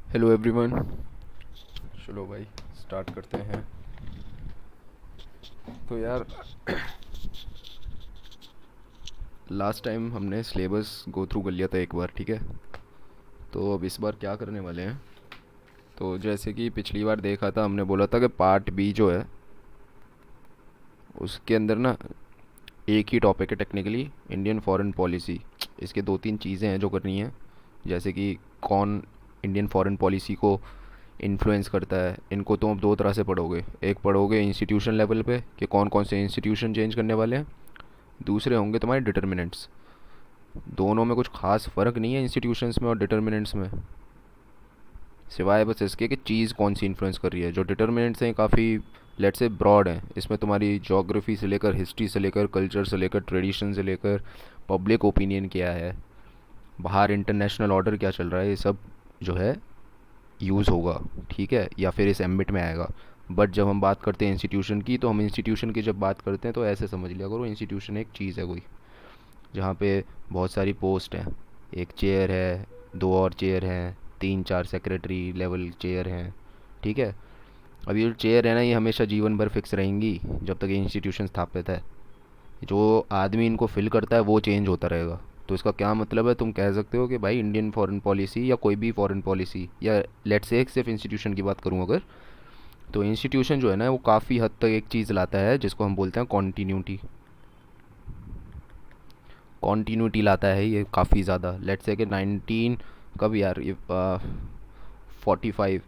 Hello everyone. चलो भाई start करते हैं। तो यार लास्ट टाइम हमने सिलेबस गो थ्रू कर लिया था एक बार, ठीक है। तो अब इस बार क्या करने वाले हैं, तो जैसे कि पिछली बार देखा था, हमने बोला था कि पार्ट बी जो है उसके अंदर ना एक ही टॉपिक है टेक्निकली, इंडियन फॉरेन पॉलिसी। इसके दो तीन चीज़ें हैं जो करनी है, जैसे कि कौन इंडियन फॉरेन पॉलिसी को इन्फ्लुएंस करता है। इनको तुम अब दो तरह से पढ़ोगे, एक पढ़ोगे इंस्टीट्यूशन लेवल पे कि कौन कौन से इंस्टीट्यूशन चेंज करने वाले हैं, दूसरे होंगे तुम्हारे डिटर्मिनेंट्स। दोनों में कुछ खास फ़र्क नहीं है इंस्टीट्यूशंस में और डिटर्मिनेंट्स में, सिवाय बस इसके कि चीज़ कौन सी इन्फ्लुएंस कर रही है। जो डिटर्मिनेंट्स हैं काफ़ी लेट से ब्रॉड हैं, इसमें तुम्हारी जोग्राफ़ी से लेकर हिस्ट्री से लेकर कल्चर से लेकर ट्रेडिशन से लेकर पब्लिक ओपिनियन क्या है, बाहर इंटरनेशनल ऑर्डर क्या चल रहा है, ये सब जो है यूज़ होगा, ठीक है, या फिर इस एम्बिट में आएगा। बट जब हम बात करते हैं इंस्टीट्यूशन की, तो हम इंस्टीट्यूशन की जब बात करते हैं तो ऐसे समझ लिया करो, इंस्टीट्यूशन एक चीज़ है कोई, जहाँ पे बहुत सारी पोस्ट हैं। एक चेयर है, दो और चेयर हैं, तीन चार सेक्रेटरी लेवल चेयर हैं, ठीक है। अब ये जो चेयर है ना, ये हमेशा जीवन भर फिक्स रहेंगी जब तक ये इंस्टीट्यूशन स्थापित है। जो आदमी इनको फिल करता है वो चेंज होता रहेगा। तो इसका क्या मतलब है, तुम कह सकते हो कि भाई इंडियन फॉरेन पॉलिसी या कोई भी फॉरेन पॉलिसी, या लेट्स से एक सिर्फ इंस्टीट्यूशन की बात करूँ अगर, तो इंस्टीट्यूशन जो है ना वो काफ़ी हद तक एक चीज़ लाता है जिसको हम बोलते हैं कॉन्टीन्यूटी। कॉन्टीन्यूटी लाता है ये काफ़ी ज़्यादा। लेट्स से कि 19 कब यार, ये 45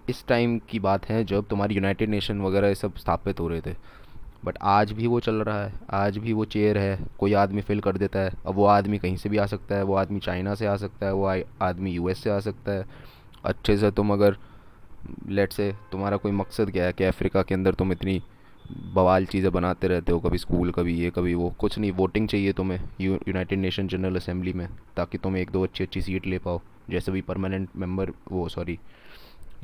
इस टाइम की बात है जब तुम्हारी यूनाइटेड नेशन वगैरह ये सब स्थापित हो रहे थे। बट आज भी वो चल रहा है, आज भी वो चेयर है, कोई आदमी फिल कर देता है। अब वो आदमी कहीं से भी आ सकता है, वो आदमी चाइना से आ सकता है, वो आदमी यूएस से आ सकता है। अच्छे से तुम अगर लेट से तुम्हारा कोई मकसद क्या है कि अफ्रीका के अंदर तुम इतनी बवाल चीज़ें बनाते रहते हो, कभी स्कूल कभी ये कभी वो, कुछ नहीं, वोटिंग चाहिए तुम्हें यूनाइटेड नेशन जनरल असेंबली में, ताकि तुम एक दो अच्छी अच्छी सीट ले पाओ। जैसे भी परमानेंट मेंबर, वो sorry,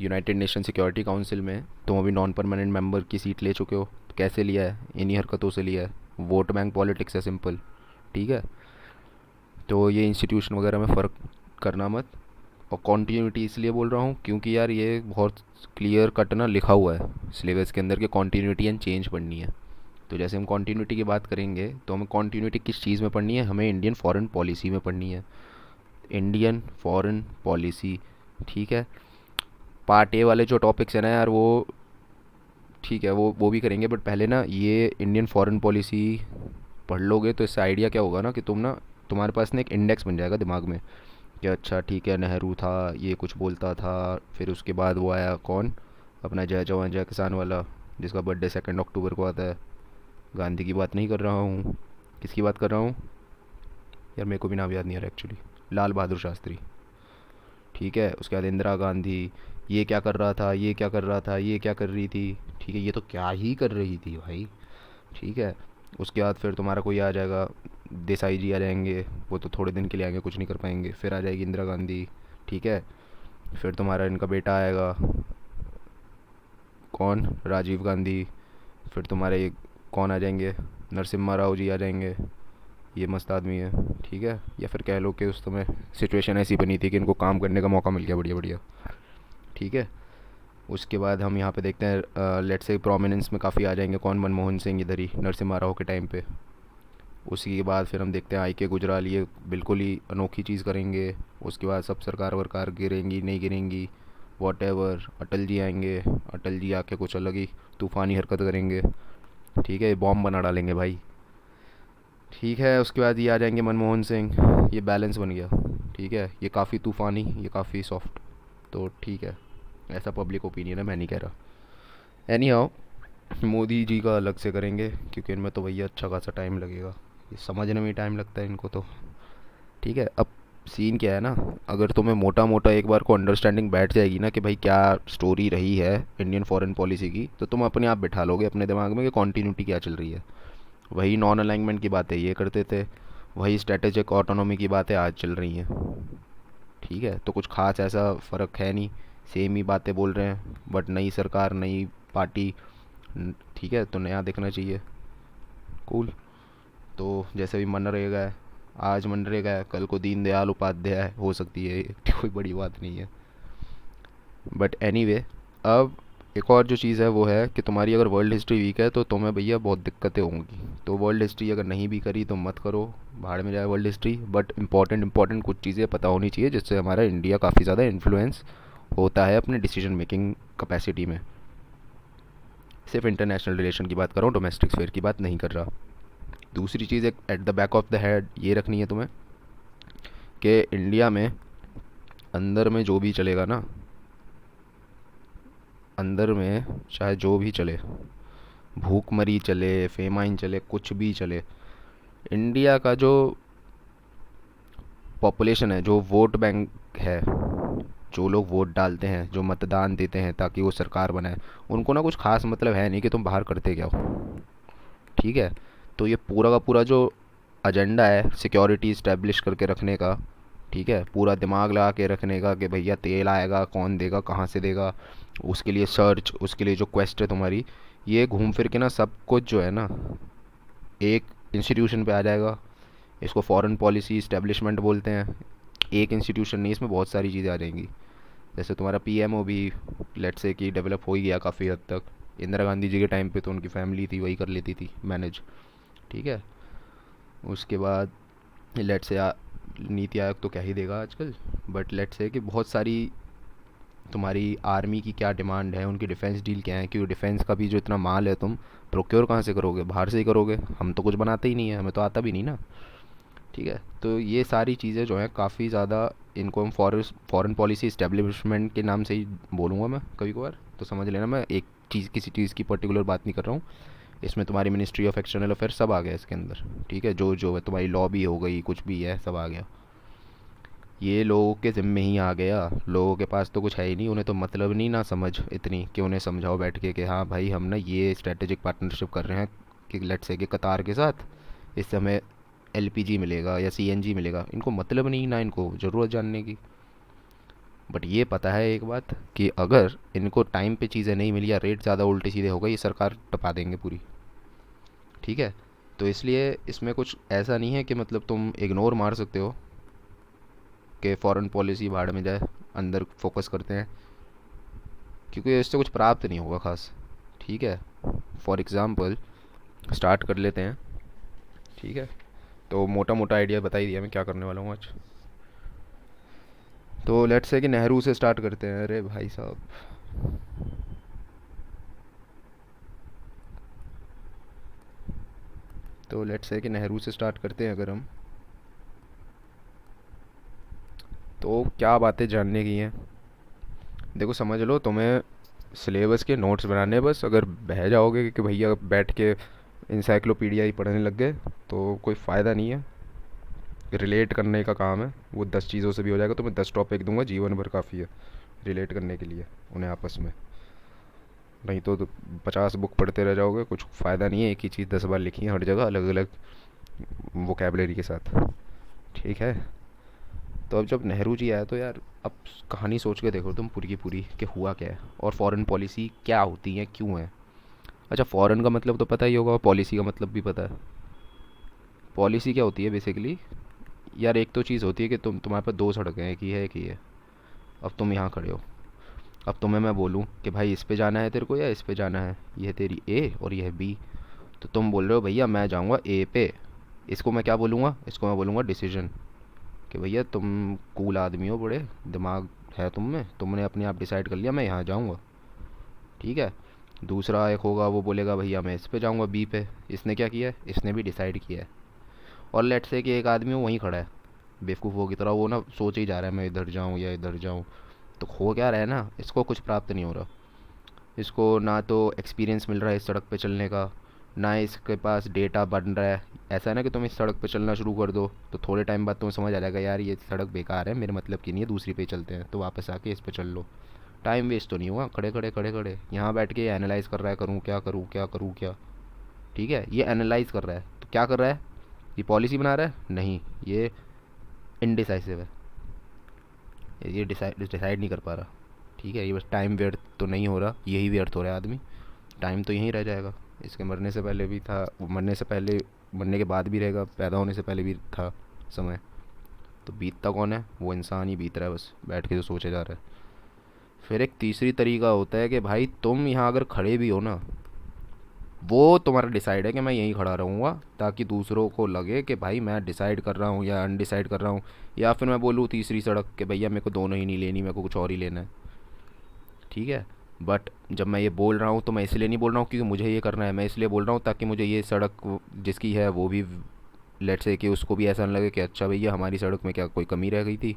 United nation security council में तुम अभी नॉन परमानेंट मेंबर की सीट ले चुके हो। तो कैसे लिया है, इन्हीं हरकतों से लिया है। वोट बैंक पॉलिटिक्स है, सिंपल, ठीक है। तो ये इंस्टीट्यूशन वगैरह में फ़र्क करना मत। और कॉन्टीन्यूटी इसलिए बोल रहा हूँ क्योंकि यार ये बहुत क्लियर कट ना लिखा हुआ है सिलेबस के अंदर कि कॉन्टीन्यूटी एंड चेंज पढ़नी है। तो जैसे हम कॉन्टीन्यूटी की बात करेंगे तो हमें कॉन्टीन्यूटी किस चीज़ में पढ़नी है, हमें इंडियन फॉरेन पॉलिसी में पढ़नी है। इंडियन फॉरेन पॉलिसी, ठीक है। पार्ट ए वाले जो टॉपिक्स हैं ना यार, वो ठीक है, वो भी करेंगे, बट पहले ना ये इंडियन फॉरेन पॉलिसी पढ़ लोगे तो इससे आइडिया क्या होगा ना कि तुम ना, तुम्हारे पास ना एक इंडेक्स बन जाएगा दिमाग में कि अच्छा ठीक है, नेहरू था, ये कुछ बोलता था। फिर उसके बाद वो आया कौन, अपना जय जवान जय किसान वाला, जिसका बर्थडे 2 अक्टूबर को आता है। गांधी की बात नहीं कर रहा हूँ, किसकी बात कर रहा हूँ यार, मेरे को भी नाम याद नहीं आ रहा एक्चुअली, लाल बहादुर शास्त्री, ठीक है। उसके बाद इंदिरा गांधी, ये क्या कर रहा था, ये क्या कर रहा था, ये क्या कर रही थी, ठीक है, ये तो क्या ही कर रही थी भाई, ठीक है। उसके बाद फिर तुम्हारा कोई आ जाएगा, देसाई जी आ जाएंगे, वो तो थोड़े दिन के लिए आएंगे, कुछ नहीं कर पाएंगे। फिर आ जाएगी इंदिरा गांधी, ठीक है। फिर तुम्हारा इनका बेटा आएगा, कौन, राजीव गांधी। फिर तुम्हारे ये कौन आ जाएंगे, नरसिम्हा राव जी आ जाएंगे, ये मस्त आदमी है, ठीक है। या फिर कह लो कि उस समय सिचुएशन ऐसी बनी थी कि इनको काम करने का मौका मिल गया, बढ़िया बढ़िया, ठीक है। उसके बाद हम यहाँ पे देखते हैं, लेट से प्रोमिनेंस में काफ़ी आ जाएंगे कौन, मनमोहन सिंह इधर ही नरसिम्हा राव के टाइम पे। उसी के बाद फिर हम देखते हैं आई के गुजराल, ये बिल्कुल ही अनोखी चीज़ करेंगे। उसके बाद सब सरकार वरकार गिरेंगी नहीं गिरेंगी, वॉट एवर। अटल जी आएंगे, अटल जी आके कुछ अलग ही तूफ़ानी हरकत करेंगे, ठीक है, ये बॉम्ब बना डालेंगे भाई, ठीक है। उसके बाद ये आ जाएंगे मनमोहन सिंह, ये बैलेंस बन गया, ठीक है। ये काफ़ी तूफ़ानी, ये काफ़ी सॉफ्ट, तो ठीक है। ऐसा पब्लिक ओपिनियन है, मैं नहीं कह रहा। एनी हाउ, मोदी जी का अलग से करेंगे क्योंकि इनमें तो भैया अच्छा खासा टाइम लगेगा, ये समझने में ही टाइम लगता है इनको तो, ठीक है। अब सीन क्या है ना, अगर तुम्हें मोटा मोटा एक बार को अंडरस्टैंडिंग बैठ जाएगी ना कि भाई क्या स्टोरी रही है इंडियन फॉरेन पॉलिसी की, तो तुम अपने आप बिठा लोगे अपने दिमाग में कि कॉन्टीन्यूटी क्या चल रही है। वही नॉन अलाइनमेंट की बातें ये करते थे, वही स्ट्रेटेजिक ऑटोनॉमी की बातें आज चल रही हैं, ठीक है। तो कुछ खास ऐसा फ़र्क है नहीं, सेम ही बातें बोल रहे हैं, बट नई सरकार नई पार्टी, ठीक है, तो नया दिखना चाहिए, कूल। तो जैसे भी मनरेगा है, आज मनरेगा है, कल को दीनदयाल उपाध्याय हो सकती है, कोई बड़ी बात नहीं है, बट एनीवे, अब एक और जो चीज़ है वो है कि तुम्हारी अगर वर्ल्ड हिस्ट्री वीक है तो तुम्हें भैया बहुत दिक्कतें होंगी। तो वर्ल्ड हिस्ट्री अगर नहीं भी करी तो मत करो, भाड़ में जाए वर्ल्ड हिस्ट्री। बट इंपॉर्टेंट कुछ चीज़ें पता होनी चाहिए जिससे हमारा इंडिया काफ़ी ज़्यादा इन्फ्लुएंस होता है अपने डिसीजन मेकिंग कैपेसिटी में। सिर्फ इंटरनेशनल रिलेशन की बात कर रहा हूँ, डोमेस्टिक स्फेयर की बात नहीं कर रहा। दूसरी चीज़ एक at the back of the head ये रखनी है तुम्हें कि इंडिया में अंदर में जो भी चलेगा ना, अंदर में चाहे जो भी चले, भूखमरी चले, फेमाइन चले, कुछ भी चले, इंडिया का जो पॉपुलेशन है, जो वोट बैंक है, जो लोग वोट डालते हैं, जो मतदान देते हैं ताकि वो सरकार बनाए, उनको ना कुछ खास मतलब है नहीं कि तुम बाहर करते क्या हो। ठीक है। तो ये पूरा का पूरा जो एजेंडा है सिक्योरिटी इस्टेब्लिश करके रखने का, ठीक है, पूरा दिमाग लगा के रखने का कि भैया तेल आएगा, कौन देगा, कहाँ से देगा, उसके लिए सर्च, उसके लिए जो क्वेस्ट है तुम्हारी, ये घूम फिर के ना सब कुछ जो है ना एक इंस्टीट्यूशन पे आ जाएगा। इसको फॉरेन पॉलिसी इस्टेब्लिशमेंट बोलते हैं। एक इंस्टीट्यूशन नहीं, इसमें बहुत सारी चीज़ें आ जाएंगी। जैसे तुम्हारा पीएमओ भी लेट्स से कि डेवलप हो ही गया काफ़ी हद तक। इंदिरा गांधी जी के टाइम पे तो उनकी फैमिली थी, वही कर लेती थी मैनेज। ठीक है। उसके बाद लेट्स से नीति आयोग तो क्या ही देगा आजकल। बट लेट्स से कि बहुत सारी तुम्हारी आर्मी की क्या डिमांड है, उनकी डिफेंस डील क्या है, क्योंकि डिफेंस का भी जो इतना माल है तुम प्रोक्योर कहाँ से करोगे, बाहर से ही करोगे। हम तो कुछ बनाते ही नहीं है, हमें तो आता भी नहीं ना। ठीक है। तो ये सारी चीज़ें जो हैं काफ़ी ज़्यादा, इनको हम फॉरेन पॉलिसी इस्टेब्लिशमेंट के नाम से ही बोलूँगा मैं कभी कभार, तो समझ लेना मैं एक चीज़, किसी चीज़ की पर्टिकुलर बात नहीं कर रहा हूँ। इसमें तुम्हारी मिनिस्ट्री ऑफ एक्सटर्नल अफेयर सब आ गया इसके अंदर। ठीक है। जो जो है तुम्हारी लॉबी हो गई, कुछ भी है, सब आ गया। ये लोगों के ज़िम्मे ही आ गया। लोगों के पास तो कुछ है ही नहीं, उन्हें तो मतलब नहीं ना समझ इतनी कि उन्हें समझाओ बैठ के कि हाँ भाई हम ना ये स्ट्रेटेजिक पार्टनरशिप कर रहे हैं कि लेट्स से कि कतार के साथ, इससे हमें एलपीजी मिलेगा या सीएनजी मिलेगा। इनको मतलब नहीं ना, इनको ज़रूरत जानने की। बट ये पता है एक बात कि अगर इनको टाइम पे चीज़ें नहीं मिली या रेट ज़्यादा उल्टे सीधे हो गए, ये सरकार टपा देंगे पूरी। ठीक है। तो इसलिए इसमें कुछ ऐसा नहीं है कि मतलब तुम इग्नोर मार सकते हो कि फॉरेन पॉलिसी भाड़ में जाए, अंदर फोकस करते हैं, क्योंकि इससे कुछ प्राप्त नहीं होगा खास। ठीक है। फॉर एग्ज़ाम्पल स्टार्ट कर लेते हैं। ठीक है। तो मोटा मोटा आइडिया बता ही दिया मैं क्या करने वाला हूँ आज। तो लेट्स से कि नेहरू से स्टार्ट करते हैं। अरे भाई साहब, तो लेट्स से कि नेहरू से स्टार्ट करते हैं अगर हम, तो क्या बातें जानने की हैं। देखो समझ लो, तुम्हें सिलेबस के नोट्स बनाने हैं बस। अगर बह जाओगे कि भैया बैठ के इंसाइक्लोपीडिया ही पढ़ने लग गए तो कोई फ़ायदा नहीं है। रिलेट करने का काम है, वो 10 चीज़ों से भी हो जाएगा। तो मैं 10 टॉपिक दूंगा, जीवन भर काफ़ी है रिलेट करने के लिए उन्हें आपस में। नहीं तो 50 बुक पढ़ते रह जाओगे, कुछ फ़ायदा नहीं है। एक ही चीज़ 10 बार लिखी है हर जगह अलग अलग वोकेबलरी के साथ। ठीक है। तो अब जब नेहरू जी आया तो यार, अब कहानी सोच के देखो तुम पूरी की पूरी कि हुआ क्या है और फॉरेन पॉलिसी क्या होती है, क्यों है। अच्छा, फॉरेन का मतलब तो पता ही होगा और पॉलिसी का मतलब भी पता है। पॉलिसी क्या होती है बेसिकली यार, एक तो चीज़ होती है कि तुम्हारे पास दो सड़कें हैं, एक ही है, एक ही है। अब तुम यहाँ खड़े हो, अब तुम्हें मैं बोलूँ कि भाई इस पे जाना है तेरे को या इस पे जाना है, ये है तेरी ए और ये है बी। तो तुम बोल रहे हो भैया मैं जाऊँगा ए पे। इसको मैं क्या बोलूँगा, इसको मैं बोलूँगा डिसीजन। कि भैया तुम कूल आदमी हो, बड़े दिमाग है तुम में, तुमने अपने आप डिसाइड कर लिया मैं यहाँ जाऊँगा। ठीक है। दूसरा एक होगा, वो बोलेगा भैया मैं इस पे जाऊँगा बी पे। इसने क्या किया है, इसने भी डिसाइड किया है। और लेट्स से कि एक आदमी वो वहीं खड़ा है बेवकूफ़ों की तरह, वो ना सोच ही जा रहा है मैं इधर जाऊँ या इधर जाऊँ। तो हो क्या रहा है ना, इसको कुछ प्राप्त नहीं हो रहा। इसको ना तो एक्सपीरियंस मिल रहा है इस सड़क पे चलने का, ना इसके पास डेटा बन रहा है। ऐसा है ना कि तुम इस सड़क पे चलना शुरू कर दो तो थोड़े टाइम बाद तुम्हें समझ आ जाएगा यार ये सड़क बेकार है, मेरे मतलब की नहीं है, दूसरी पे चलते हैं, तो वापस आके इस पे चल लो। टाइम वेस्ट तो नहीं हुआ, खड़े खड़े खड़े खड़े यहाँ बैठ के एनालाइज कर रहा है, करूँ क्या, करूँ क्या, करूँ क्या। ठीक है। ये एनालाइज कर रहा है तो क्या कर रहा है, ये पॉलिसी बना रहा है नहीं, ये इनडिसाइसिव है, ये डिसाइड नहीं कर पा रहा। ठीक है। ये बस टाइम व्यर्थ तो नहीं हो रहा, यही व्यर्थ हो रहा है आदमी। टाइम तो यहीं रह जाएगा, इसके मरने से पहले भी था, मरने से पहले, मरने के बाद भी रहेगा, पैदा होने से पहले भी था समय। तो बीतता कौन है, वो इंसान ही बीत रहा है बस बैठ के जो सोचे जा रहा है। फिर एक तीसरी तरीका होता है कि भाई तुम यहाँ अगर खड़े भी हो ना, वो तुम्हारा डिसाइड है कि मैं यहीं खड़ा रहूँगा, ताकि दूसरों को लगे कि भाई मैं डिसाइड कर रहा हूँ या अनडिसाइड कर रहा हूँ। या फिर मैं बोलूँ तीसरी सड़क कि भैया मेरे को दोनों ही नहीं लेनी, मेरे को कुछ और ही लेना है। ठीक है। बट जब मैं ये बोल रहा हूँ तो मैं इसलिए नहीं बोल रहा हूँ क्योंकि मुझे ये करना है, मैं इसलिए बोल रहा हूँ ताकि मुझे ये सड़क जिसकी है वो भी, लेट से कि उसको भी ऐसा ना लगे कि अच्छा भैया हमारी सड़क में क्या कोई कमी रह गई थी।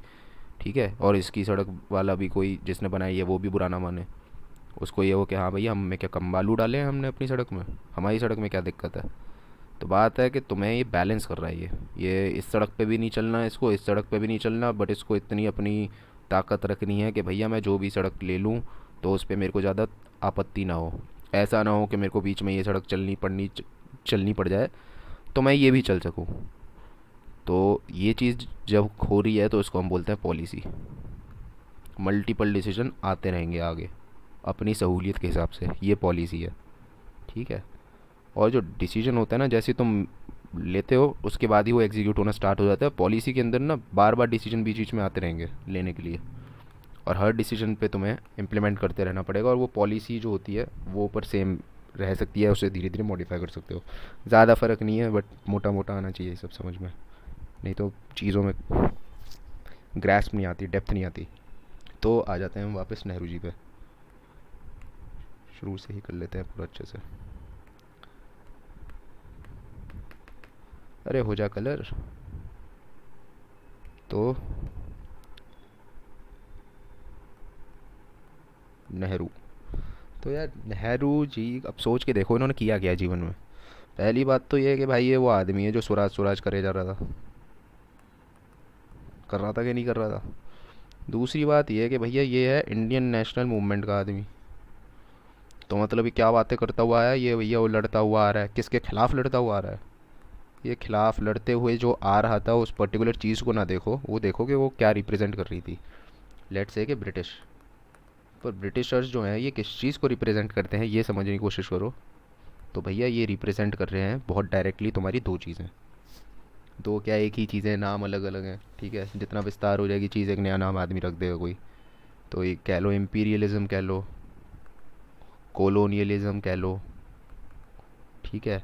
ठीक है। और इसकी सड़क वाला भी कोई जिसने बनाई है वो भी बुरा ना माने। उसको ये हो कि हाँ भैया हम में क्या कम बालू डाले हैं हमने अपनी सड़क में, हमारी सड़क में क्या दिक्कत है। तो बात है कि तुम्हें ये बैलेंस कर रहा है, ये इस सड़क पे भी नहीं चलना है, इसको इस सड़क पे भी नहीं चलना, बट इसको इतनी अपनी ताकत रखनी है कि भैया मैं जो भी सड़क ले लूँ तो उस पर मेरे को ज़्यादा आपत्ति ना हो। ऐसा ना हो कि मेरे को बीच में ये सड़क चलनी पड़ जाए तो मैं ये भी चल सकूँ। तो ये चीज़ जब हो रही है तो इसको हम बोलते हैं पॉलिसी। मल्टीपल डिसीजन आते रहेंगे आगे अपनी सहूलियत के हिसाब से, ये पॉलिसी है। ठीक है। और जो डिसीजन होता है ना, जैसे तुम लेते हो उसके बाद ही वो एग्जीक्यूट होना स्टार्ट हो जाता है। पॉलिसी के अंदर ना बार बार डिसीजन बीच बीच में आते रहेंगे लेने के लिए, और हर डिसीजन पे तुम्हें इम्प्लीमेंट करते रहना पड़ेगा। और वो पॉलिसी जो होती है वो ऊपर सेम रह सकती है, उसे धीरे धीरे मॉडिफाई कर सकते हो। ज़्यादा फ़र्क नहीं है, बट मोटा मोटा आना चाहिए सब समझ में, नहीं तो चीज़ों में ग्रैस्प नहीं आती, डेप्थ नहीं आती। तो आ जाते हैं हम वापस नेहरू जी पे, शुरू से ही कर लेते हैं पूरा अच्छे से। अरे हो जा कलर। तो नेहरू, तो यार नेहरू जी अब सोच के देखो इन्होंने किया क्या जीवन में। पहली बात तो ये है कि भाई ये वो आदमी है जो स्वराज स्वराज करे जा रहा था, कर रहा था कि नहीं कर रहा था। दूसरी बात ये है कि भैया ये है इंडियन नेशनल मूवमेंट का आदमी। तो मतलब ये क्या बातें करता हुआ आया है ये भैया, वो लड़ता हुआ आ रहा है, किसके खिलाफ लड़ता हुआ आ रहा है। ये खिलाफ लड़ते हुए जो आ रहा था उस पर्टिकुलर चीज़ को ना देखो, वो देखो कि वो क्या रिप्रेजेंट कर रही थी। लेट्स से कि ब्रिटिश। पर ब्रिटिशर्स जो हैं ये किस चीज़ को रिप्रेजेंट करते हैं ये समझने की कोशिश करो। तो भैया ये रिप्रेजेंट कर रहे हैं बहुत डायरेक्टली तुम्हारी दो चीज़ें। दो क्या, एक ही चीज़ें, नाम अलग अलग हैं। ठीक है। जितना विस्तार हो जाएगी चीज़ एक नया नाम आदमी रख देगा कोई। तो ये कह लो इम्पीरियलिज्म कह लो, कोलोनियलिज्म कह लो। ठीक है।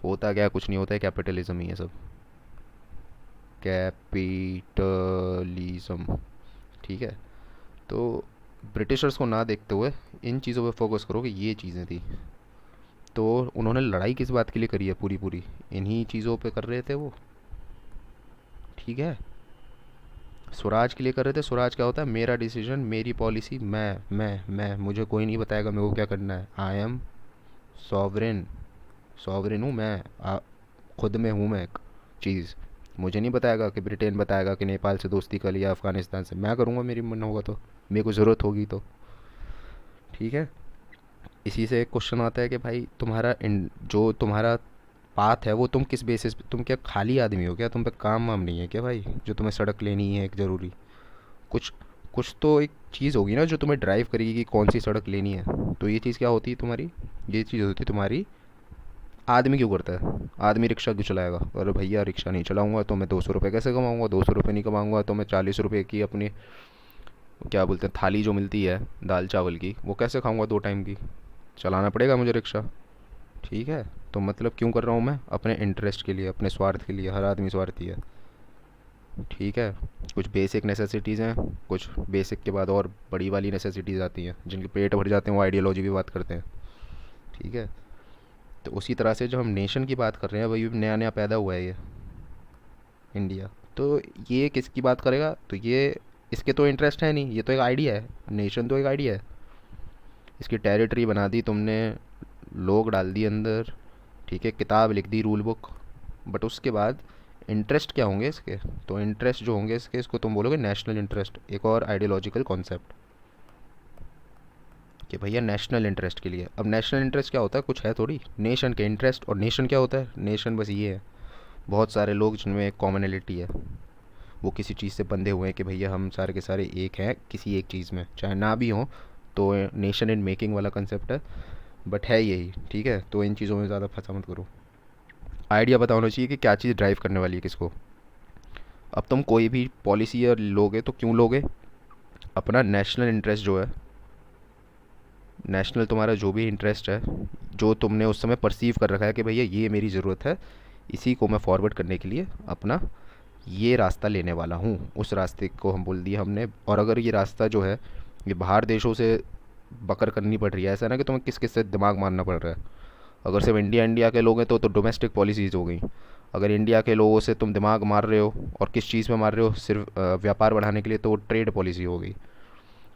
होता क्या, कुछ नहीं होता है, कैपिटलिज्म ही है सब। कैपिटलिज्म। ठीक है। तो ब्रिटिशर्स को ना देखते हुए इन चीज़ों पे फोकस करो कि ये चीज़ें थी। तो उन्होंने लड़ाई किस बात के लिए करी है पूरी पूरी, इन्हीं चीज़ों पे कर रहे थे वो। ठीक है। स्वराज के लिए कर रहे थे। स्वराज क्या होता है, मेरा डिसीजन, मेरी पॉलिसी, मैं मुझे कोई नहीं बताएगा मेरे को क्या करना है। I am sovereign. सॉवरेन हूँ मैं, खुद में हूँ मैं एक चीज़। मुझे नहीं बताएगा कि ब्रिटेन बताएगा कि नेपाल से दोस्ती कर लिया, अफ़गानिस्तान से। मैं करूँगा मेरी मन होगा तो, मेरे को ज़रूरत होगी तो। ठीक है। इसी से एक क्वेश्चन आता है कि भाई तुम्हारा जो तुम्हारा पाथ है वो तुम किस बेसिस पे, तुम क्या खाली आदमी हो क्या, तुम पे काम वाम नहीं है क्या भाई जो तुम्हें सड़क लेनी है एक ज़रूरी। कुछ कुछ तो एक चीज़ होगी ना जो तुम्हें ड्राइव करेगी कि कौन सी सड़क लेनी है। तो ये चीज़ क्या होती है तुम्हारी, ये चीज़ होती है तुम्हारी, आदमी क्यों करता है। आदमी रिक्शा क्यों चलाएगा, अरे भैया रिक्शा नहीं चलाऊंगा तो मैं 200 रुपये कैसे कमाऊंगा, 200 रुपये नहीं कमाऊंगा तो मैं 40 रुपये की अपनी क्या बोलते हैं थाली जो मिलती है दाल चावल की वो कैसे खाऊंगा 2 टाइम की। चलाना पड़ेगा मुझे रिक्शा। ठीक है। तो मतलब क्यों कर रहा हूँ मैं, अपने इंटरेस्ट के लिए, अपने स्वार्थ के लिए। हर आदमी स्वार्थी है। ठीक है। कुछ बेसिक नेसेसिटीज़ हैं, कुछ बेसिक के बाद और बड़ी वाली नेसेसिटीज़ आती हैं, जिनके पेट भर जाते हैं वो आइडियोलॉजी भी बात करते हैं। ठीक है। तो उसी तरह से जो हम नेशन की बात कर रहे हैं वही नया नया पैदा हुआ है ये इंडिया। तो ये किसकी बात करेगा, तो ये इसके तो इंटरेस्ट है नहीं, ये तो एक आइडिया है। नेशन तो एक आइडिया है। इसकी टेरिटरी बना दी तुमने, लोग डाल दिए अंदर। ठीक है। किताब लिख दी, रूल बुक। बट उसके बाद इंटरेस्ट क्या होंगे इसके, तो इंटरेस्ट जो होंगे इसके, इसको तुम बोलोगे नेशनल इंटरेस्ट। एक और आइडियोलॉजिकल कॉन्सेप्ट कि भैया नेशनल इंटरेस्ट के लिए। अब नेशनल इंटरेस्ट क्या होता है, कुछ है थोड़ी, नेशन के इंटरेस्ट। और नेशन क्या होता है, नेशन बस ये है, बहुत सारे लोग जिनमें एक कॉमनैलिटी है, वो किसी चीज़ से बंधे हुए हैं कि भैया हम सारे के सारे एक हैं किसी एक चीज़ में, चाहे ना भी हों। तो नेशन इन मेकिंग वाला कंसेप्ट है, बट है यही। ठीक है। तो इन चीज़ों में ज़्यादा फंसा मत करो। आइडिया पता होना चाहिए कि क्या चीज़ ड्राइव करने वाली है किसको। अब तुम कोई भी पॉलिसी लोगे तो क्यों लोगे, अपना नेशनल इंटरेस्ट जो है नेशनल तुम्हारा जो भी इंटरेस्ट है, जो तुमने उस समय परसीव कर रखा है कि भैया ये मेरी ज़रूरत है, इसी को मैं फॉरवर्ड करने के लिए अपना ये रास्ता लेने वाला हूँ, उस रास्ते को हम बोल दिया हमने। और अगर ये रास्ता जो है ये बाहर देशों से बकर करनी पड़ रही है, ऐसा ना कि तुम्हें किस किस से दिमाग मारना पड़ रहा है। अगर सिर्फ इंडिया इंडिया के लोग हैं तो डोमेस्टिक पॉलिसीज़ हो गई। अगर इंडिया के लोगों से तुम दिमाग मार रहे हो, और किस चीज़ में मार रहे हो, सिर्फ व्यापार बढ़ाने के लिए, तो वो ट्रेड पॉलिसी हो गई।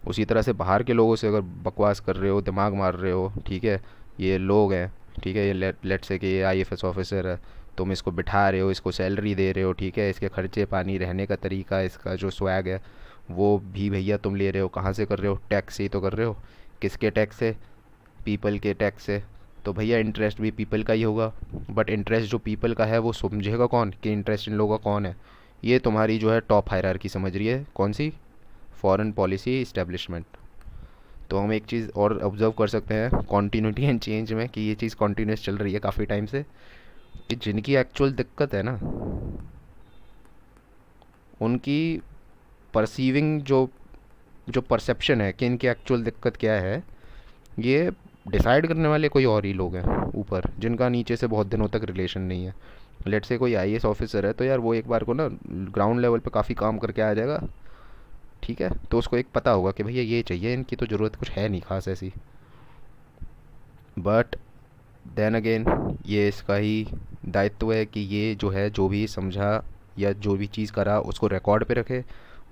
उसी तरह से बाहर के लोगों से अगर बकवास कर रहे हो, दिमाग मार रहे हो, ठीक है, ये लोग हैं, ठीक है, ये लेट से कि ये आईएफएस ऑफिसर है, तुम इसको बिठा रहे हो, इसको सैलरी दे रहे हो, ठीक है, इसके खर्चे पानी रहने का तरीका, इसका जो स्वैग है वो भी भैया तुम ले रहे हो। कहाँ से कर रहे हो? टैक्स से ही तो कर रहे हो। किसके टैक्स से? पीपल के टैक्स से। तो भैया इंटरेस्ट भी पीपल का ही होगा। बट इंटरेस्ट जो पीपल का है वो समझेगा कौन कि इंटरेस्ट इन लोगों का कौन है? ये तुम्हारी जो है टॉप हायरार्की समझ रही है, कौन सी? Foreign policy establishment. तो हम एक चीज़ और ऑब्जर्व कर सकते हैं कॉन्टीन्यूटी एंड चेंज में, कि ये चीज़ कॉन्टीन्यूस चल रही है काफ़ी टाइम से, कि जिनकी एक्चुअल दिक्कत है ना, उनकी परसीविंग जो जो परसेप्शन है कि इनकी एक्चुअल दिक्कत क्या है, ये डिसाइड करने वाले कोई और ही लोग हैं ऊपर, जिनका नीचे से बहुत दिनों तक रिलेशन नहीं है। लेट से कोई आईएएस ऑफिसर है तो यार वो एक बार को ना ग्राउंड लेवल पे काफ़ी काम करके आ जाएगा, ठीक है, तो उसको एक पता होगा कि भैया ये चाहिए, इनकी तो ज़रूरत कुछ है नहीं खास ऐसी। बट देन अगेन ये इसका ही दायित्व है कि ये जो है जो भी समझा या जो भी चीज़ करा उसको रिकॉर्ड पे रखे,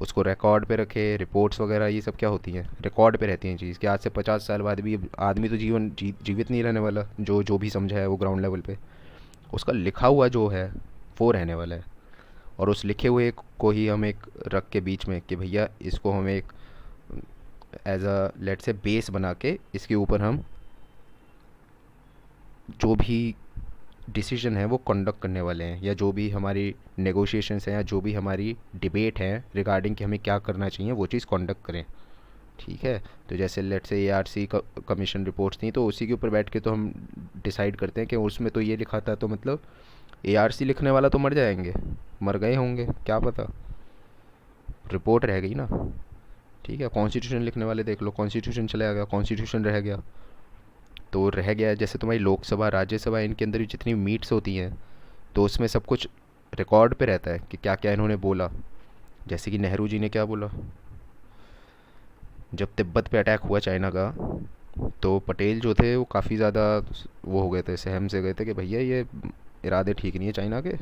उसको रिकॉर्ड पे रखे। रिपोर्ट्स वगैरह ये सब क्या होती हैं? रिकॉर्ड पे रहती हैं चीज़, कि आज से 50 साल बाद भी आदमी तो जीवित नहीं रहने वाला, जो जो भी समझा है वो ग्राउंड लेवल पे उसका लिखा हुआ जो है वो रहने वाला है। और उस लिखे हुए को ही हम एक रख के बीच में कि भैया इसको हम एक एज अ लेट से बेस बना के इसके ऊपर हम जो भी डिसीजन है वो कंडक्ट करने वाले हैं, या जो भी हमारी नेगोशिएशंस हैं, या जो भी हमारी डिबेट है रिगार्डिंग कि हमें क्या करना चाहिए, वो चीज़ कंडक्ट करें, ठीक है। तो जैसे लेट से एआरसी कमीशन रिपोर्ट्स थी, तो उसी के ऊपर बैठ के तो हम डिसाइड करते हैं कि उसमें तो ये लिखा था, तो मतलब एआरसी लिखने वाला तो मर जाएंगे, मर गए होंगे क्या पता, रिपोर्ट रह गई ना, ठीक है। कॉन्स्टिट्यूशन लिखने वाले देख लो, कॉन्स्टिट्यूशन चला गया, कॉन्स्टिट्यूशन रह गया, तो रह गया। जैसे तुम्हारी लोकसभा राज्यसभा इनके अंदर भी जितनी मीट्स होती हैं, तो उसमें सब कुछ रिकॉर्ड पे रहता है कि क्या क्या इन्होंने बोला। जैसे कि नेहरू जी ने क्या बोला जब तिब्बत पे अटैक हुआ चाइना का, तो पटेल जो थे वो काफ़ी ज़्यादा वो हो गए थे, सहम से गए थे कि भैया ये इरादे ठीक नहीं है चाइना के।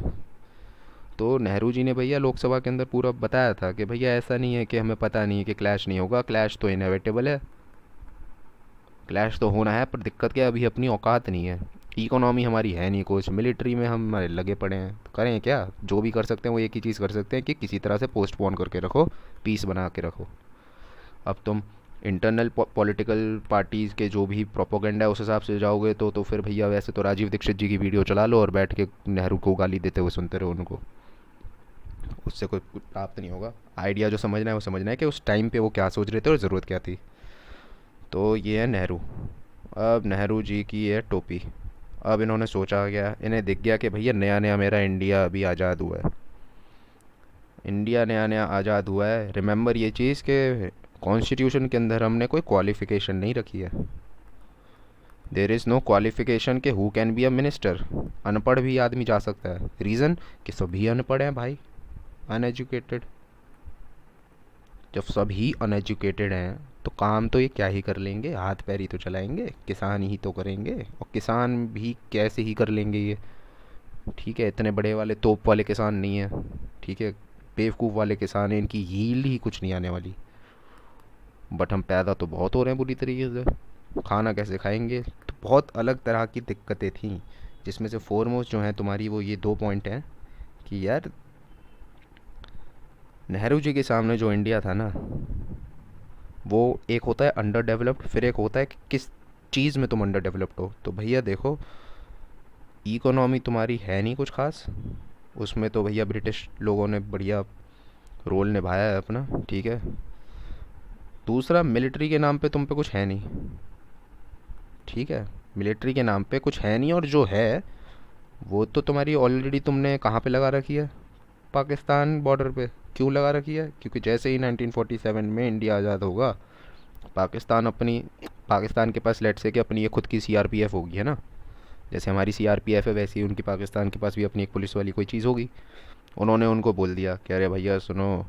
तो नेहरू जी ने भैया लोकसभा के अंदर पूरा बताया था कि भैया ऐसा नहीं है कि हमें पता नहीं है कि क्लैश नहीं होगा, क्लैश तो इनएविटेबल है, क्लैश तो होना है, पर दिक्कत क्या है, अभी अपनी औकात नहीं है, इकोनॉमी हमारी है नहीं कुछ, मिलिट्री में हम हमारे लगे पड़े हैं, तो करें क्या? जो भी कर सकते हैं वो एक ही चीज़ कर सकते हैं कि किसी तरह से पोस्टपोन करके रखो, पीस बना के रखो। अब तुम इंटरनल पॉलिटिकल पार्टीज़ के जो भी प्रोपोगेंडा है उस हिसाब से जाओगे तो फिर भैया वैसे तो राजीव दीक्षित जी की वीडियो चला लो और बैठ के नेहरू को गाली देते हुए सुनते रहो उनको, उससे कोई प्राप्त नहीं होगा। आइडिया जो समझना है वो समझना है कि उस टाइम पे वो क्या सोच रहे थे और ज़रूरत क्या थी। तो ये है नेहरू। अब नेहरू जी की है टोपी। अब इन्होंने सोचा क्या, इन्हें दिख गया कि भैया नया नया मेरा इंडिया अभी आज़ाद हुआ है, इंडिया नया नया आज़ाद हुआ है। रिमेंबर ये चीज़ कि कॉन्स्टिट्यूशन के अंदर हमने कोई क्वालिफ़िकेशन नहीं रखी है। देर इज़ नो क्वालिफ़िकेशन के who can be a minister. अनपढ़ भी आदमी जा सकता है। रीज़न कि सभी अनपढ़ हैं भाई, अनएजुकेटेड। जब सभी अनएजुकेटेड हैं तो काम तो ये क्या ही कर लेंगे, हाथ पैर ही तो चलाएंगे, किसान ही तो करेंगे, और किसान भी कैसे ही कर लेंगे ये, ठीक है। इतने बड़े वाले तोप वाले किसान नहीं है, ठीक है, बेवकूफ़ वाले किसान हैं, इनकी यील्ड ही कुछ नहीं आने वाली। बट हम पैदा तो बहुत हो रहे हैं बुरी तरीके से, खाना कैसे खाएंगे? तो बहुत अलग तरह की दिक्कतें थी, जिसमें से फोरमोस्ट जो है तुम्हारी वो ये दो पॉइंट हैं कि यार नेहरू जी के सामने जो इंडिया था ना, वो एक होता है अंडर डेवलप्ड, फिर एक होता है कि किस चीज़ में तुम अंडर डेवलप्ड हो। तो भैया देखो, इकोनॉमी तुम्हारी है नहीं कुछ खास, उसमें तो भैया ब्रिटिश लोगों ने बढ़िया रोल निभाया है अपना, ठीक है। दूसरा, मिलिट्री के नाम पे तुम पे कुछ है नहीं, ठीक है, मिलिट्री के नाम पे कुछ है नहीं, और जो है वो तो तुम्हारी ऑलरेडी तुमने कहाँ पे लगा रखी है? पाकिस्तान बॉर्डर पे। क्यों लगा रखी है? क्योंकि जैसे ही 1947 में इंडिया आज़ाद होगा, पाकिस्तान अपनी पाकिस्तान के पास लेट से कि अपनी ये खुद की सीआरपीएफ होगी, है ना। जैसे हमारी सीआरपीएफ है वैसे ही उनकी पाकिस्तान के पास भी अपनी एक पुलिस वाली कोई चीज़ होगी। उन्होंने उनको बोल दिया कि अरे भैया सुनो,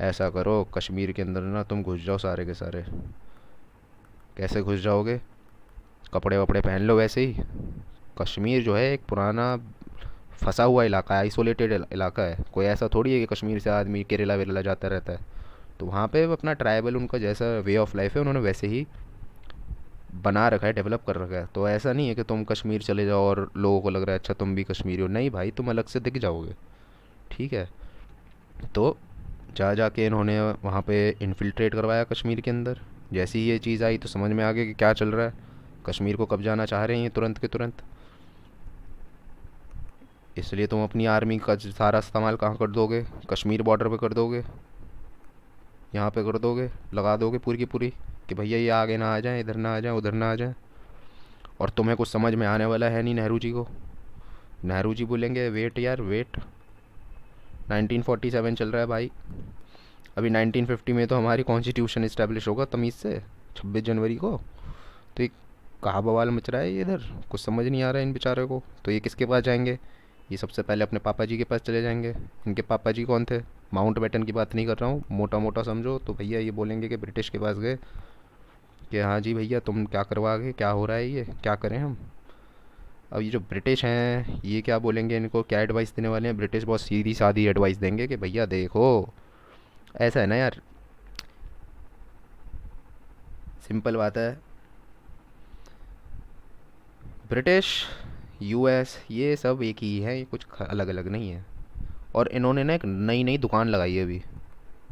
ऐसा करो कश्मीर के अंदर ना तुम घुस जाओ सारे के सारे। कैसे घुस जाओगे? कपड़े वपड़े पहन लो वैसे ही। कश्मीर जो है एक पुराना फंसा हुआ इलाका है, आइसोलेटेड इलाका है। कोई ऐसा थोड़ी है कि कश्मीर से आदमी केरला वेरला जाता रहता है। तो वहाँ पे अपना ट्राइबल उनका जैसा वे ऑफ लाइफ है उन्होंने वैसे ही बना रखा है, डेवलप कर रखा है। तो ऐसा नहीं है कि तुम कश्मीर चले जाओ और लोगों को लग रहा है अच्छा तुम भी कश्मीरी हो। नहीं भाई, तुम अलग से दिख जाओगे। ठीक है। तो जा जा के इन्होंने वहाँ पे इन्फिल्ट्रेट करवाया कश्मीर के अंदर। जैसे ही ये चीज़ आई तो समझ में आ गया कि क्या चल रहा है। कश्मीर को कब्जाना चाह रहे हैं ये तुरंत के तुरंत। इसलिए तुम अपनी आर्मी का सारा इस्तेमाल कहाँ कर दोगे? कश्मीर बॉर्डर पे कर दोगे, यहाँ पे कर दोगे, लगा दोगे पूरी की पूरी कि भैया ये आगे ना आ जाए, इधर ना आ जाए, उधर ना आ जाए। और तुम्हें कुछ समझ में आने वाला है नहीं नेहरू जी को। नेहरू जी बोलेंगे वेट यार वेट, 1947 चल रहा है भाई, अभी 1950 में तो हमारी कॉन्स्टिट्यूशन इस्टेब्लिश होगा तमीज़ से, 26 जनवरी को। तो ये कहाँ बवाल मच रहा है ये इधर, कुछ समझ नहीं आ रहा है इन बेचारे को। तो ये किसके पास जाएंगे? ये सबसे पहले अपने पापा जी के पास चले जाएंगे। इनके पापा जी कौन थे? माउंट बैटन की बात नहीं कर रहा हूँ, मोटा मोटा समझो। तो भैया ये बोलेंगे कि ब्रिटिश के पास गए कि हाँ जी भैया तुम क्या करवा गए, क्या हो रहा है, ये क्या करें हम। अब ये जो ब्रिटिश हैं ये क्या बोलेंगे, इनको क्या एडवाइस देने वाले हैं? ब्रिटिश बहुत सीधी सादी एडवाइस देंगे कि भैया देखो, ऐसा है ना यार, सिंपल बात है। ब्रिटिश, यूएस ये सब एक ही है, ये कुछ अलग अलग नहीं है। और इन्होंने ना एक नई नई दुकान लगाई है अभी।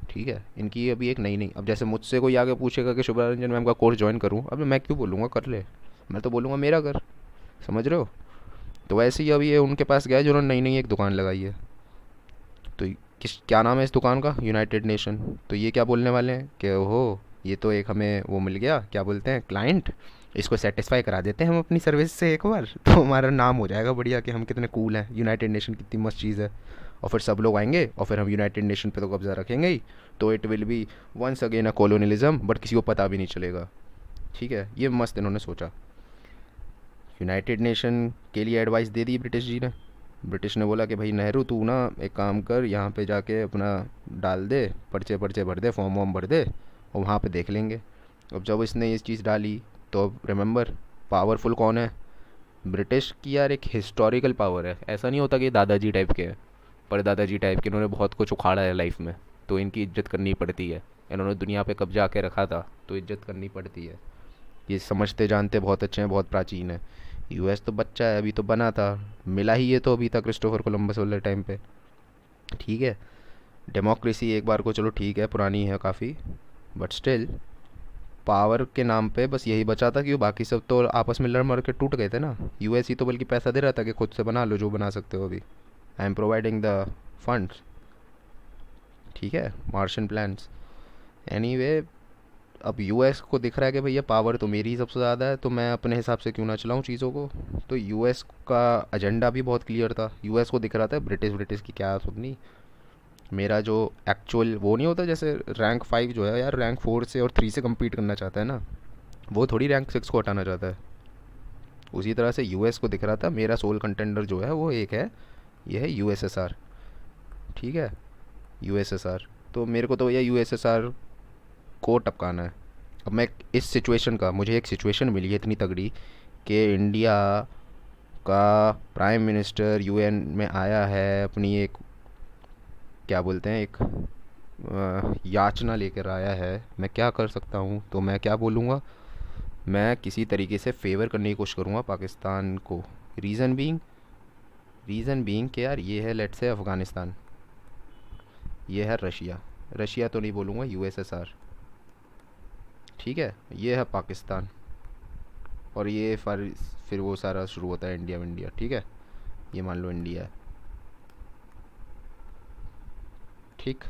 ठीक है, इनकी अभी एक नई नई, अब जैसे मुझसे कोई आगे पूछेगा कि शुभा रंजन मैम का कोर्स ज्वाइन करूँ, अब मैं क्यों बोलूँगा कर ले, मैं तो बोलूँगा मेरा कर। समझ रहे हो? तो वैसे ही अभी ये उनके पास गया है जिन्होंने नई नई एक दुकान लगाई है। तो किस क्या नाम है इस दुकान का? United nation. तो ये क्या बोलने वाले हैं कि ओहो, ये तो एक हमें वो मिल गया, क्या बोलते हैं, क्लाइंट, इसको सेटिस्फाई करा देते हैं हम अपनी सर्विस से एक बार, तो हमारा नाम हो जाएगा बढ़िया कि हम कितने कूल हैं, यूनाइटेड नेशन कितनी मस्त चीज़ है। और फिर सब लोग आएंगे और फिर हम यूनाइटेड नेशन पे तो कब्जा रखेंगे ही। तो it will be once again a colonialism, but किसी को पता भी नहीं चलेगा। ठीक है, ये मस्त इन्होंने सोचा। यूनाइटेड नेशन के लिए एडवाइस दे दी ब्रिटिश जी ने। ब्रिटिश ने बोला कि भाई नेहरू तू ना एक काम कर, यहाँ पे जाके अपना डाल दे, पर्चे पर्चे भर दे, फॉर्म वॉर्म भर दे, और वहाँ पे देख लेंगे। अब जब इसने ये चीज़ डाली तो अब रिमेंबर, पावरफुल कौन है? ब्रिटिश की यार एक हिस्टोरिकल पावर है। ऐसा नहीं होता कि दादाजी टाइप के हैं, पर दादाजी टाइप के, इन्होंने बहुत कुछ उखाड़ा है लाइफ में, तो इनकी इज्जत करनी पड़ती है। इन्होंने दुनिया पे कब्जा के रखा था तो इज्जत करनी पड़ती है। ये समझते जानते बहुत अच्छे हैं, बहुत प्राचीन है। यूएस तो बच्चा है, अभी तो बना था, मिला ही ये तो अभी था क्रिस्टोफर कोलंबस वाले टाइम पे। ठीक है, डेमोक्रेसी एक बार को चलो ठीक है पुरानी है काफ़ी, बट स्टिल पावर के नाम पे बस यही बचा था कि वो बाकी सब तो आपस में लड़ मर के टूट गए थे ना। यूएस ही तो बल्कि पैसा दे रहा था कि खुद से बना लो जो बना सकते हो अभी, I am providing the funds. ठीक है, मार्शन प्लान्स। एनीवे, अब यूएस को दिख रहा है कि भैया पावर तो मेरी ही सबसे ज़्यादा है, तो मैं अपने हिसाब से क्यों ना चलाऊँ चीज़ों को। तो यूएस का एजेंडा भी बहुत क्लियर था। यूएस को दिख रहा था ब्रिटिश ब्रिटिश की क्या सुननी, मेरा जो एक्चुअल वो नहीं होता, जैसे रैंक 5 जो है यार रैंक 4 से और 3 से कम्पीट करना चाहता है ना, वो थोड़ी रैंक 6 को हटाना चाहता है। उसी तरह से यूएस को दिख रहा था मेरा सोल कंटेंडर जो है वो एक है, ये है यूएसएसआर। ठीक है, यूएसएसआर। तो मेरे को तो भैया यूएसएसआर को टपकाना है। अब मैं इस सिचुएशन का, मुझे एक सिचुएशन मिली है इतनी तगड़ी कि इंडिया का प्राइम मिनिस्टर यूएन में आया है, अपनी एक क्या बोलते हैं एक याचना लेकर आया है। मैं क्या कर सकता हूँ? तो मैं क्या बोलूँगा, मैं किसी तरीके से फेवर करने की कोशिश करूँगा पाकिस्तान को। रीज़न बीइंग कि यार ये है लेट्स से अफ़गानिस्तान, ये है रशिया, रशिया तो नहीं बोलूँगा, यूएसएसआर। ठीक है, ये है पाकिस्तान, और ये फिर वो सारा शुरू होता है इंडिया इंडिया। ठीक है, ये मान लो इंडिया है। ठीक।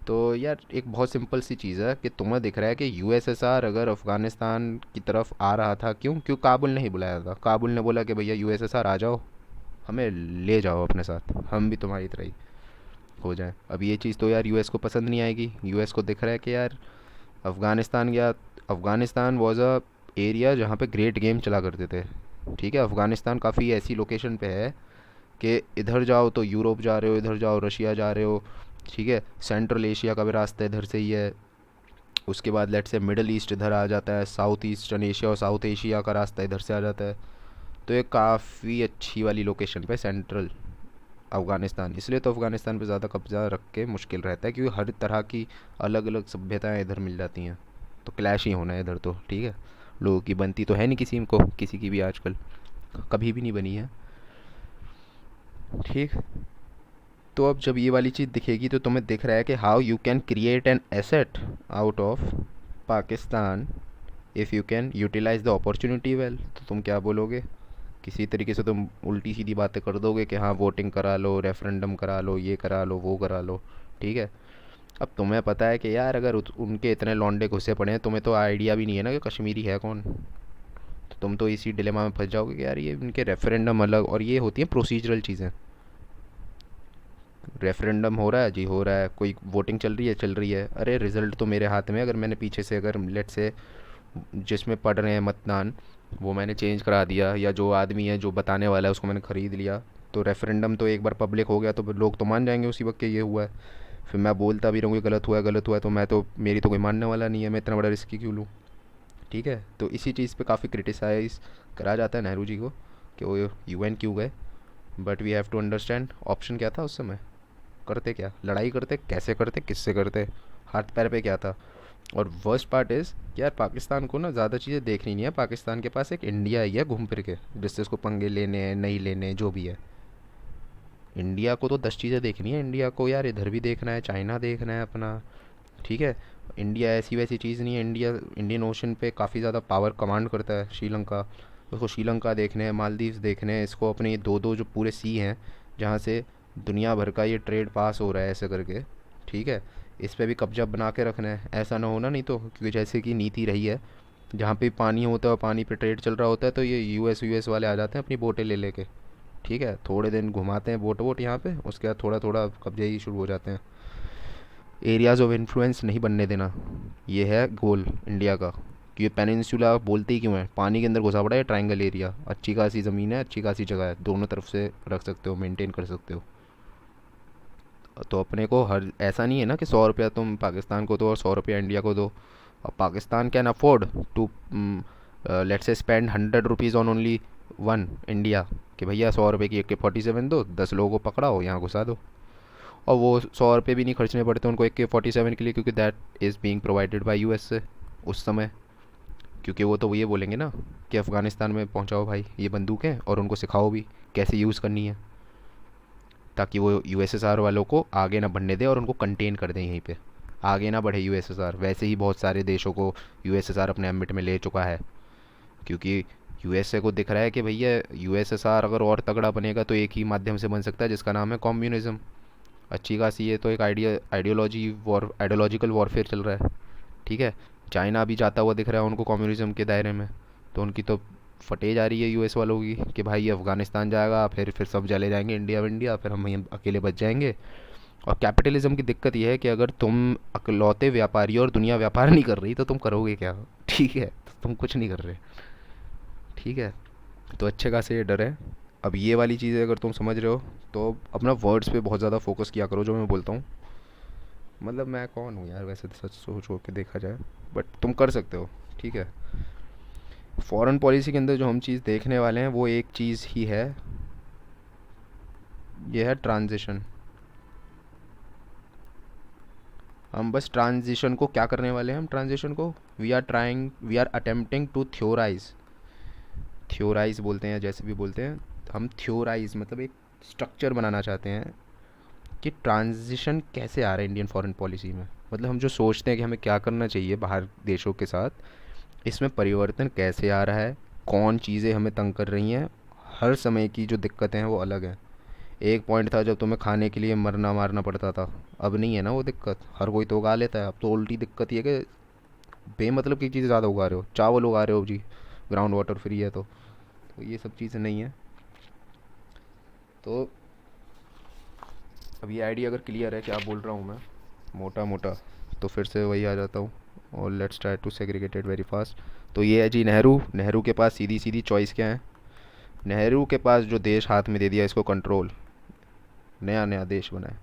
तो यार एक बहुत सिंपल सी चीज़ है कि तुम्हें दिख रहा है कि यूएसएसआर अगर अफ़गानिस्तान की तरफ आ रहा था, क्यों काबुल ने ही बुलाया था। काबुल ने बोला कि भैया यूएसएसआर आ जाओ, हमें ले जाओ अपने साथ, हम भी तुम्हारी तरह ही हो जाए। अब ये चीज़ तो यार यूएस को पसंद नहीं आएगी। यूएस को दिख रहा है कि यार अफ़गानिस्तान गया, अफ़गानिस्तान वॉज अ एरिया जहाँ पे ग्रेट गेम चला करते थे। ठीक है, अफ़गानिस्तान काफ़ी ऐसी लोकेशन पे है कि इधर जाओ तो यूरोप जा रहे हो, इधर जाओ रशिया जा रहे हो। ठीक है, सेंट्रल एशिया का भी रास्ता इधर से ही है। उसके बाद लेट से मिडल ईस्ट इधर आ जाता है, साउथ ईस्टर्न एशिया और साउथ एशिया का रास्ता इधर से आ जाता है। तो ये काफ़ी अच्छी वाली लोकेशन पे सेंट्रल अफ़गानिस्तान, इसलिए तो अफ़गानिस्तान पे ज़्यादा कब्ज़ा रख के मुश्किल रहता है, क्योंकि हर तरह की अलग अलग सभ्यताएं इधर मिल जाती हैं। तो क्लैश ही होना है इधर तो। ठीक है, लोगों की बनती तो है नहीं किसी को, किसी की भी आजकल, कभी भी नहीं बनी है। ठीक। तो अब जब ये वाली चीज़ दिखेगी तो तुम्हें दिख रहा है कि how you can create an asset out of Pakistan if you can utilise the opportunity well. तो तुम क्या बोलोगे? किसी तरीके से तुम उल्टी सीधी बातें कर दोगे कि हाँ वोटिंग करा लो, रेफरेंडम करा लो, ये करा लो, वो करा लो। ठीक है, अब तुम्हें पता है कि यार अगर उनके इतने लौंडे घुसे पड़े हैं, तुम्हें तो आइडिया भी नहीं है ना कि कश्मीरी है कौन। तो तुम तो इसी डिलेमा में फंस जाओगे कि यार ये इनके रेफरेंडम अलग, और ये होती हैं प्रोसीजरल चीज़ें। रेफरेंडम हो रहा है जी, हो रहा है, कोई वोटिंग चल रही है, चल रही है, अरे रिज़ल्ट तो मेरे हाथ में है। अगर मैंने पीछे से, अगर लेट से जिसमें पढ़ रहे हैं मतदान, वो मैंने चेंज करा दिया, या जो आदमी है जो बताने वाला है उसको मैंने ख़रीद लिया, तो रेफरेंडम तो एक बार पब्लिक हो गया तो लोग तो मान जाएंगे उसी वक्त कि ये हुआ है। फिर मैं बोलता भी रहूँगी गलत हुआ है, गलत हुआ है, तो मैं तो, मेरी तो कोई मानने वाला नहीं है, मैं इतना बड़ा रिस्क क्यों लूँ। ठीक है, तो इसी चीज़ पे काफ़ी क्रिटिसाइज़ करा जाता है नेहरू जी को कि वो यूएन क्यों गए। But we have to understand option क्या था उस समय। करते क्या, लड़ाई करते, कैसे करते, किससे करते, हाथ पैर पे क्या था। और वर्स्ट पार्ट इज़ कि यार पाकिस्तान को ना ज़्यादा चीज़ें देखनी नहीं है, पाकिस्तान के पास एक इंडिया ही है घूम फिर के, जिससे उसको पंगे लेने हैं नहीं लेने जो भी है। इंडिया को तो 10 चीज़ें देखनी है, इंडिया को यार इधर भी देखना है, चाइना देखना है अपना। ठीक है, इंडिया ऐसी वैसी चीज़ नहीं है, इंडिया इंडियन ओशन पे काफ़ी ज़्यादा पावर कमांड करता है। श्रीलंका, उसको श्रीलंका देखने हैं, मालदीव्स देखने हैं, इसको अपने ये दो दो जो पूरे सी हैं जहाँ से दुनिया भर का ये ट्रेड पास हो रहा है ऐसे करके। ठीक है, इस पे भी कब्जा बना के रखना है, ऐसा ना होना नहीं तो, क्योंकि जैसे कि नीति रही है, जहाँ पे पानी होता है और पानी पे ट्रेड चल रहा होता है तो ये यूएस वाले आ जाते हैं अपनी बोटें ले लेके। ठीक है, थोड़े दिन घुमाते हैं बोट वोट यहाँ पे, उसके बाद थोड़ा थोड़ा कब्जे ही शुरू हो जाते हैं। एरियाज़ ऑफ इन्फ्लुएंस नहीं बनने देना, ये है गोल इंडिया का। कि ये पेनिनसुला बोलते ही क्यों है, पानी के अंदर घुसा पड़ा है ट्रायंगल एरिया, अच्छी खासी ज़मीन है, अच्छी खासी जगह है, दोनों तरफ से रख सकते हो, मेंटेन कर सकते हो। तो अपने को हर, ऐसा नहीं है ना कि 100 रुपया तुम पाकिस्तान को दो और 100 रुपया इंडिया को दो। अब Pakistan can afford to let's say spend 100 rupees on only one India, कि भैया 100 रुपये की AK-47 दो, 10 लोगों को पकड़ाओ यहाँ घुसा दो। और वो 100 रुपये भी नहीं खर्चने पड़ते उनको AK-47 के लिए, क्योंकि that is being provided by US से उस समय। क्योंकि वो तो ये बोलेंगे ना कि अफ़गानिस्तान में पहुंचाओ भाई ये बंदूकें और उनको सिखाओ भी कैसे यूज़ करनी है, ताकि वो यूएसएसआर वालों को आगे ना बढ़ने दे और उनको कंटेन कर दें यहीं पे, आगे ना बढ़े यूएसएसआर। वैसे ही बहुत सारे देशों को यूएसएसआर अपने एम्बिट में ले चुका है, क्योंकि यूएसए को दिख रहा है कि भैया यूएसएसआर अगर और तगड़ा बनेगा तो एक ही माध्यम से बन सकता है, जिसका नाम है कम्युनिज्म। अच्छी खासी ये तो एक आइडियोलॉजिकल वॉरफेयर चल रहा है। ठीक है, चाइना अभी जाता हुआ दिख रहा है उनको कम्युनिज्म के दायरे में, तो उनकी तो फटे जा रही है यूएस वालों की कि भाई ये अफ़गानिस्तान जाएगा, फिर सब चले जाएंगे इंडिया इंडिया, फिर हम यहीं अकेले बच जाएंगे। और कैपिटलिज्म की दिक्कत यह है कि अगर तुम अकलौते व्यापारी हो और दुनिया व्यापार नहीं कर रही तो तुम करोगे क्या। ठीक है, तो तुम कुछ नहीं कर रहे। ठीक है, तो अच्छे खासे ये डर है। अब ये वाली चीज़ें अगर तुम समझ रहे हो तो अपना वर्ड्स पे बहुत ज़्यादा फोकस किया करो जो मैं बोलता हूँ। मतलब मैं कौन हूँ यार वैसे, तो सच सोच के देखा जाए, बट तुम कर सकते हो। ठीक है, फॉरेन पॉलिसी के अंदर जो हम चीज़ देखने वाले हैं वो एक चीज़ ही है, ये है ट्रांजिशन। हम बस ट्रांजिशन को क्या करने वाले हैं, हम ट्रांजिशन को we are attempting to theorise, theorise बोलते हैं जैसे भी बोलते हैं, हम थ्योराइज मतलब एक स्ट्रक्चर बनाना चाहते हैं कि ट्रांजिशन कैसे आ रहा है इंडियन फॉरेन पॉलिसी में। मतलब हम जो सोचते हैं कि हमें क्या करना चाहिए बाहर देशों के साथ, इसमें परिवर्तन कैसे आ रहा है, कौन चीज़ें हमें तंग कर रही हैं। हर समय की जो दिक्कतें हैं वो अलग हैं। एक पॉइंट था जब तुम्हें खाने के लिए मरना मारना पड़ता था, अब नहीं है ना वो दिक्कत, हर कोई तो उगा लेता है। अब तो उल्टी दिक्कत ये है कि बेमतलब की चीज़ें ज़्यादा उगा रहे हो, चावल उगा रहे हो जी, ग्राउंड वाटर फ्री है तो ये सब चीज़ें नहीं है। तो अब ये आइडिया अगर क्लियर है क्या बोल रहा हूँ मैं, मोटा मोटा, तो फिर से वही आ जाता हूँ, और let's try to segregate it very fast. तो ये है जी नेहरू। नेहरू के पास सीधी सीधी चॉइस क्या है? नेहरू के पास जो देश हाथ में दे दिया इसको कंट्रोल, नया नया देश बना है।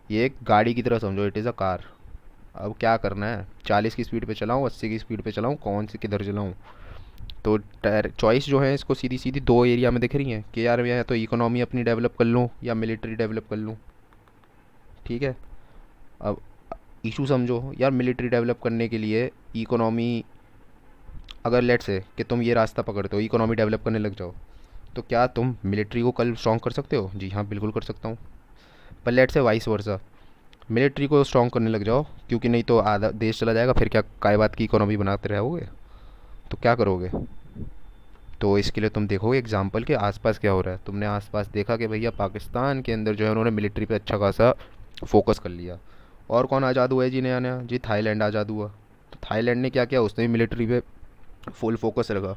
ये एक गाड़ी की तरह समझो, इट इज़ अ कार। अब क्या करना है, 40 की स्पीड पे चलाऊँ, 80 की स्पीड पे चलाऊँ, कौन सी किधर चलाऊँ? तो चॉइस जो है इसको सीधी सीधी दो एरिया में दिख रही हैं कि यार मैं या तो इकोनॉमी अपनी डेवलप कर लूँ या मिलिट्री डेवलप कर लूँ। ठीक है। अब इशू समझो यार, मिलिट्री डेवलप करने के लिए इकोनॉमी, अगर लेट से कि तुम ये रास्ता पकड़ते हो इकोनॉमी डेवलप करने लग जाओ, तो क्या तुम मिलिट्री को कल स्ट्रॉन्ग कर सकते हो? जी हाँ, बिल्कुल कर सकता हूँ। पर लेट से वाइस वर्सा, मिलिट्री को स्ट्रॉन्ग करने लग जाओ, क्योंकि नहीं तो आधा देश चला जाएगा, फिर क्या काय बात की इकोनॉमी बनाते रहोगे? तो क्या करोगे? तो इसके लिए तुम देखोगे एग्जाम्पल के आसपास क्या हो रहा है। तुमने आसपास देखा कि भैया पाकिस्तान के अंदर जो है उन्होंने मिलिट्री पे अच्छा खासा फोकस कर लिया। और कौन आज़ाद हुआ है जी नया नया? जी थाईलैंड आज़ाद हुआ। तो थाईलैंड ने क्या किया, उसने भी मिलिट्री पे फुल फोकस रखा।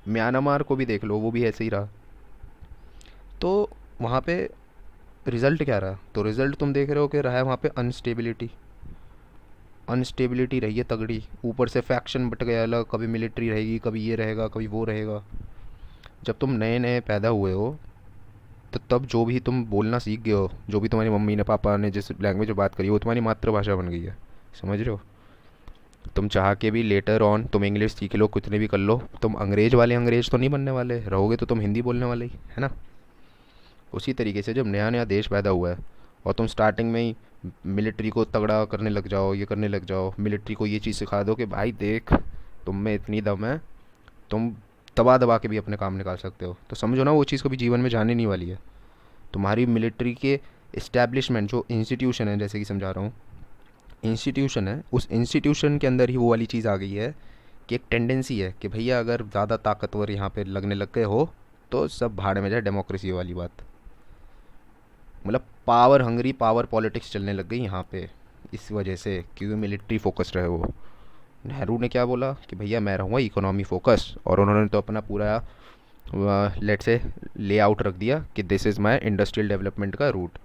म्यांमार को भी देख लो, वो भी ऐसे ही रहा। तो वहाँ पे रिज़ल्ट क्या रहा? तो रिज़ल्ट तुम देख रहे हो कि रहा है वहाँ पे अनस्टेबिलिटी। अनस्टेबिलिटी रही है तगड़ी, ऊपर से फैक्शन बट गया अलग, कभी मिलिट्री रहेगी, कभी ये रहेगा, कभी वो रहेगा। जब तुम नए नए पैदा हुए हो तो तब जो भी तुम बोलना सीख गए हो, जो भी तुम्हारी मम्मी ने पापा ने जिस लैंग्वेज में बात करी वो तुम्हारी मातृभाषा बन गई है। समझ रहे हो? तुम चाह के भी लेटर ऑन तुम इंग्लिश सीख लो, कुछ भी कर लो, तुम अंग्रेज वाले अंग्रेज तो नहीं बनने वाले रहोगे, तो तुम हिंदी बोलने वाले ही है ना। उसी तरीके से जब नया नया देश पैदा हुआ है और तुम स्टार्टिंग में ही मिलिट्री को तगड़ा करने लग जाओ, ये करने लग जाओ, मिलिट्री को ये चीज़ सिखा दो कि भाई देख, तुम में इतनी दम है, तुम दबा दबा के भी अपने काम निकाल सकते हो, तो समझो ना वो चीज़ कभी जीवन में जाने नहीं वाली है। तुम्हारी मिलिट्री के इस्टेब्लिशमेंट जो इंस्टीट्यूशन है, जैसे कि समझा रहा हूँ, इंस्टीट्यूशन है, उस इंस्टीट्यूशन के अंदर ही वो वाली चीज़ आ गई है कि एक टेंडेंसी है कि भैया अगर ज़्यादा ताकतवर यहाँ पे लगने लग गए हो तो सब भाड़ में जाए, डेमोक्रेसी वाली बात। मतलब पावर हंगरी, पावर पॉलिटिक्स चलने लग गई यहाँ पे, इस वजह से क्योंकि मिलिट्री फोकस्ड रहे वो। नेहरू ने क्या बोला कि भैया मैं रहूँगा इकोनॉमी फोकस, और उन्होंने तो अपना पूरा लेट से ले आउट रख दिया कि this is my industrial development का रूट।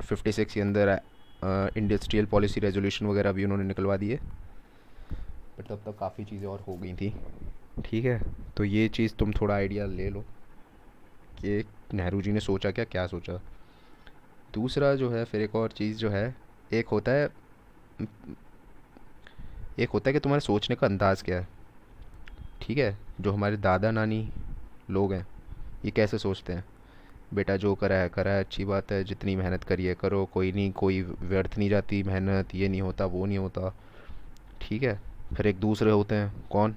56 के अंदर इंडस्ट्रियल पॉलिसी रेजोल्यूशन वगैरह भी उन्होंने निकलवा दिए। बट तब तक काफ़ी चीज़ें और हो गई थी। ठीक है। तो ये चीज़ तुम थोड़ा आइडिया ले लो कि नेहरू जी ने सोचा क्या, क्या सोचा। दूसरा जो है, फिर एक और चीज़ जो है, एक होता है एक होता है कि तुम्हारे सोचने का अंदाज़ क्या है। ठीक है। जो हमारे दादा नानी लोग हैं, ये कैसे सोचते हैं? बेटा जो करा है अच्छी बात है, जितनी मेहनत करिए करो, कोई नहीं, कोई व्यर्थ नहीं जाती मेहनत, ये नहीं होता वो नहीं होता। ठीक है। फिर एक दूसरे होते हैं कौन,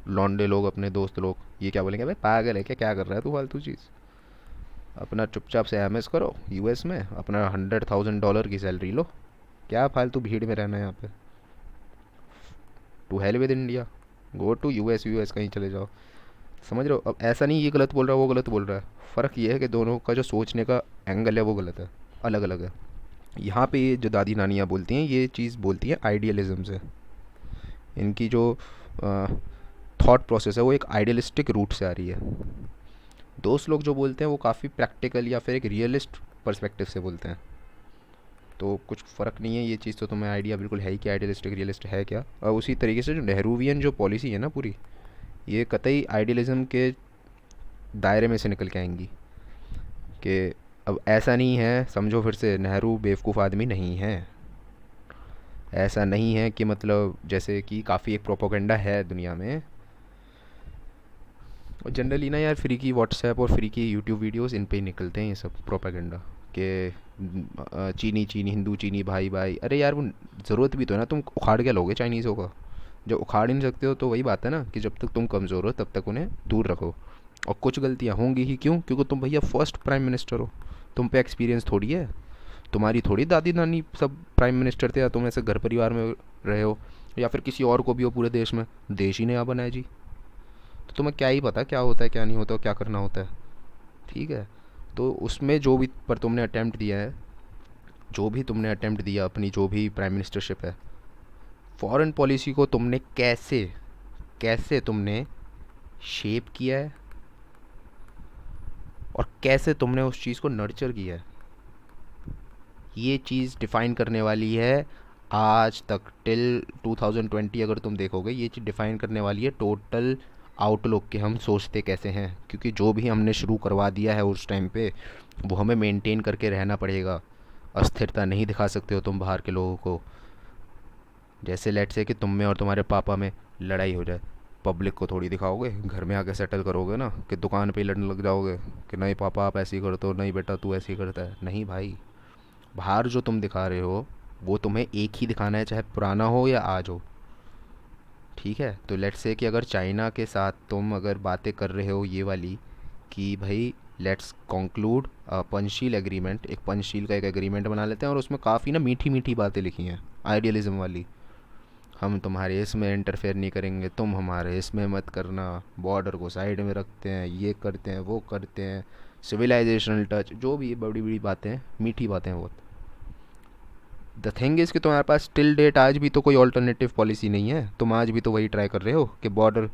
लौंडे लोग, अपने दोस्त लोग, ये क्या बोलेंगे, भाई पागल है क्या, क्या कर रहा है तू फालतू चीज़, अपना चुपचाप से एमएस करो यूएस में, अपना $100,000 की सैलरी लो, क्या फालतू भीड़ में रहना है यहाँ पे, to hell with India, go to US, US कहीं चले जाओ। समझ रहे हो? अब ऐसा नहीं ये गलत बोल रहा है वो गलत बोल रहा है, फ़र्क ये है कि दोनों का जो सोचने का एंगल है वो गलत है, अलग अलग है। यहाँ पे ये जो दादी नानियाँ बोलती हैं ये चीज़ बोलती हैं आइडियलिज्म से। इनकी जो थॉट प्रोसेस है वो एक आइडियलिस्टिक रूट से आ रही है। दोस्त लोग जो बोलते हैं वो काफ़ी प्रैक्टिकल या फिर एक रियलिस्ट पर्सपेक्टिव से बोलते हैं। तो कुछ फ़र्क नहीं है, ये चीज़ तो तुम्हें आइडिया बिल्कुल है ही कि आइडियलिस्टिक रियलिस्ट है क्या। और उसी तरीके से जो नेहरूवियन जो पॉलिसी है ना पूरी, ये कतई आइडियलिज्म के दायरे में से निकल के आएंगी। कि अब ऐसा नहीं है, समझो फिर से, नेहरू बेवकूफ़ आदमी नहीं है। ऐसा नहीं है कि मतलब जैसे कि काफ़ी एक प्रोपोगंडा है दुनिया में, और जनरली ना यार फ्री की व्हाट्सएप और फ्री की यूट्यूब वीडियोस इन पे ही निकलते हैं ये सब प्रोपेगेंडा के चीनी चीनी हिंदू चीनी भाई भाई, अरे यार वो ज़रूरत भी तो है ना, तुम उखाड़ क्या लोगे चाइनीज़ों का? जब उखाड़ ही नहीं सकते हो तो वही बात है ना कि जब तक तुम कमज़ोर हो तब तक उन्हें दूर रखो। और कुछ गलतियाँ होंगी ही, क्यों? क्योंकि तुम भैया फर्स्ट प्राइम मिनिस्टर हो, तुम पे एक्सपीरियंस थोड़ी है, तुम्हारी थोड़ी दादी नानी सब प्राइम मिनिस्टर थे, या तुम ऐसे घर परिवार में रहे हो, या फिर किसी और को भी हो पूरे देश में, देश ही नया बना है जी, तो तुम्हें क्या ही पता क्या होता है क्या नहीं होता, क्या करना होता है। ठीक है। तो उसमें जो भी पर तुमने अटैम्प्ट दिया है, जो भी तुमने अटैम्प्ट दिया अपनी जो भी प्राइम मिनिस्टरशिप है, फॉरेन पॉलिसी को तुमने कैसे कैसे तुमने शेप किया है और कैसे तुमने उस चीज़ को नर्चर किया है, ये चीज़ डिफ़ाइन करने वाली है आज तक टिल 2020 अगर तुम देखोगे, ये चीज़ डिफाइन करने वाली है टोटल आउटलुक कि हम सोचते कैसे हैं, क्योंकि जो भी हमने शुरू करवा दिया है उस टाइम पे वो हमें मेंटेन करके रहना पड़ेगा। अस्थिरता नहीं दिखा सकते हो तुम बाहर के लोगों को। जैसे लेट से कि तुम में और तुम्हारे पापा में लड़ाई हो जाए, पब्लिक को थोड़ी दिखाओगे, घर में आके सेटल करोगे ना, कि दुकान पे ही लड़ने लग जाओगे कि नहीं पापा आप ऐसे ही करते हो, नहीं बेटा तू ऐसे ही करता है। नहीं भाई, बाहर जो तुम दिखा रहे हो वो तुम्हें एक ही दिखाना है, चाहे पुराना हो या आज हो। ठीक है, तो लेट्स से कि अगर चाइना के साथ तुम अगर बातें कर रहे हो ये वाली कि भाई लेट्स कंक्लूड पंचशील एग्रीमेंट, एक पंचशील का एक एग्रीमेंट बना लेते हैं और उसमें काफ़ी ना मीठी मीठी बातें लिखी हैं आइडियलिज्म वाली। हम तुम्हारे इसमें इंटरफेयर नहीं करेंगे, तुम हमारे इसमें मत करना, बॉर्डर को साइड में रखते हैं, ये करते हैं वो करते हैं, सिविलाइजेशनल टच, जो भी बड़ी बड़ी बातें हैं, मीठी बातें हैं बहुत। द थिंग इज़ कि तुम्हारे पास टिल डेट आज भी तो कोई ऑल्टरनेटिव पॉलिसी नहीं है। तुम आज भी तो वही ट्राई कर रहे हो कि बॉर्डर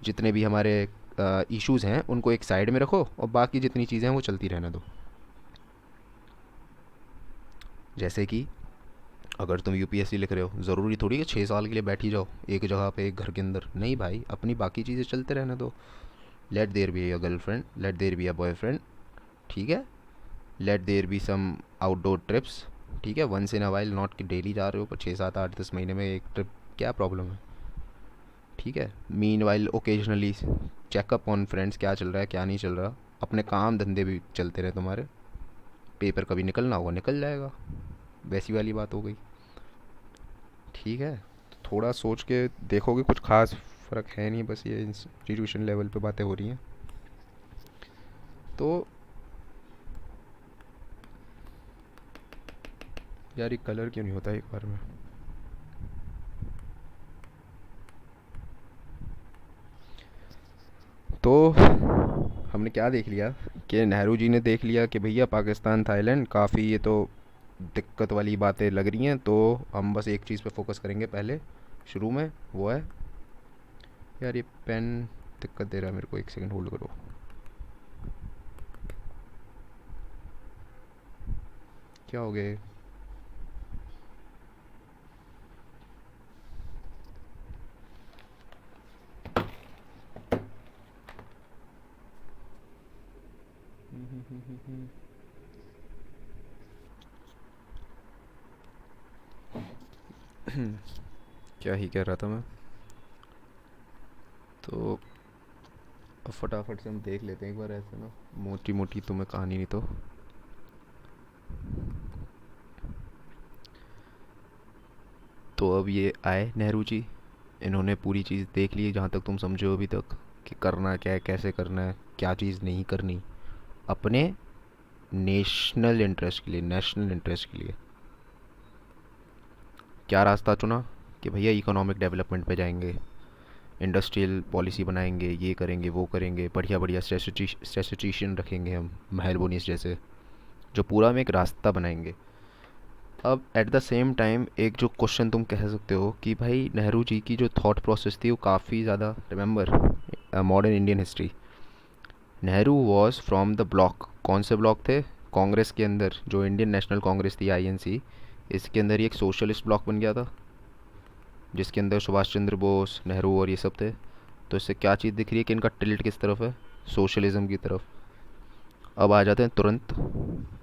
जितने भी हमारे इश्यूज़ हैं उनको एक साइड में रखो और बाकी जितनी चीज़ें हैं वो चलती रहने दो। जैसे कि अगर तुम यूपीएससी लिख रहे हो, ज़रूरी थोड़ी है 6 साल के लिए बैठ ही जाओ एक जगह पे एक घर के अंदर। नहीं भाई, अपनी बाकी चीज़ें चलते रहने दो। Let there be a girlfriend, let there be a boyfriend, ठीक है, let there be some outdoor trips, ठीक है, once in a while, not कि डेली जा रहे हो पर 6 7 8 10 महीने में एक ट्रिप, क्या प्रॉब्लम है। ठीक है, mean while occasionally checkup on friends, क्या चल रहा है क्या नहीं चल रहा। अपने काम धंधे भी चलते रहे तुम्हारे, पेपर कभी निकलना होगा निकल जाएगा, वैसी वाली बात हो गई। ठीक है, तो थोड़ा सोच के देखोगे कुछ खास फ़र्क है नहीं, बस ये इंस्टीट्यूशन लेवल पे बातें हो रही हैं। तो यार ये कलर क्यों नहीं होता एक बार में। तो हमने क्या देख लिया कि नेहरू जी ने देख लिया कि भैया पाकिस्तान थाईलैंड काफ़ी ये तो दिक्कत वाली बातें लग रही हैं, तो हम बस एक चीज़ पे फोकस करेंगे पहले शुरू में, वो है, यार ये पेन दिक्कत दे रहा है मेरे को, एक सेकंड होल्ड करो। क्या हो गया क्या ही कह रहा था मैं। तो अब फटाफट से हम देख लेते हैं एक बार ऐसे ना, मोटी मोटी तुम्हें कहानी नहीं तो। तो अब ये आए नेहरू जी, इन्होंने पूरी चीज़ देख ली जहाँ तक तुम समझे हो अभी तक, कि करना क्या है, कैसे करना है, क्या चीज़ नहीं करनी, अपने नेशनल इंटरेस्ट के लिए, नेशनल इंटरेस्ट के लिए। क्या रास्ता चुना कि भैया इकोनॉमिक डेवलपमेंट पे जाएंगे, इंडस्ट्रियल पॉलिसी बनाएंगे, ये करेंगे वो करेंगे, बढ़िया बढ़िया स्टैटिस्टिशियन रखेंगे हम महल बोनीस जैसे, जो पूरा में एक रास्ता बनाएंगे। अब एट द सेम टाइम एक जो क्वेश्चन तुम कह सकते हो कि भाई नेहरू जी की जो थॉट प्रोसेस थी वो काफ़ी ज़्यादा, remember modern Indian history, Nehru was from the block, कौन से ब्लॉक थे, कांग्रेस के अंदर, जो इंडियन नेशनल कांग्रेस थी आईएनसी, इसके अंदर ही एक सोशलिस्ट ब्लॉक बन गया था जिसके अंदर सुभाष चंद्र बोस, नेहरू और ये सब थे। तो इससे क्या चीज़ दिख रही है कि इनका टिल्ट किस तरफ है, सोशलिज्म की तरफ। अब आ जाते हैं तुरंत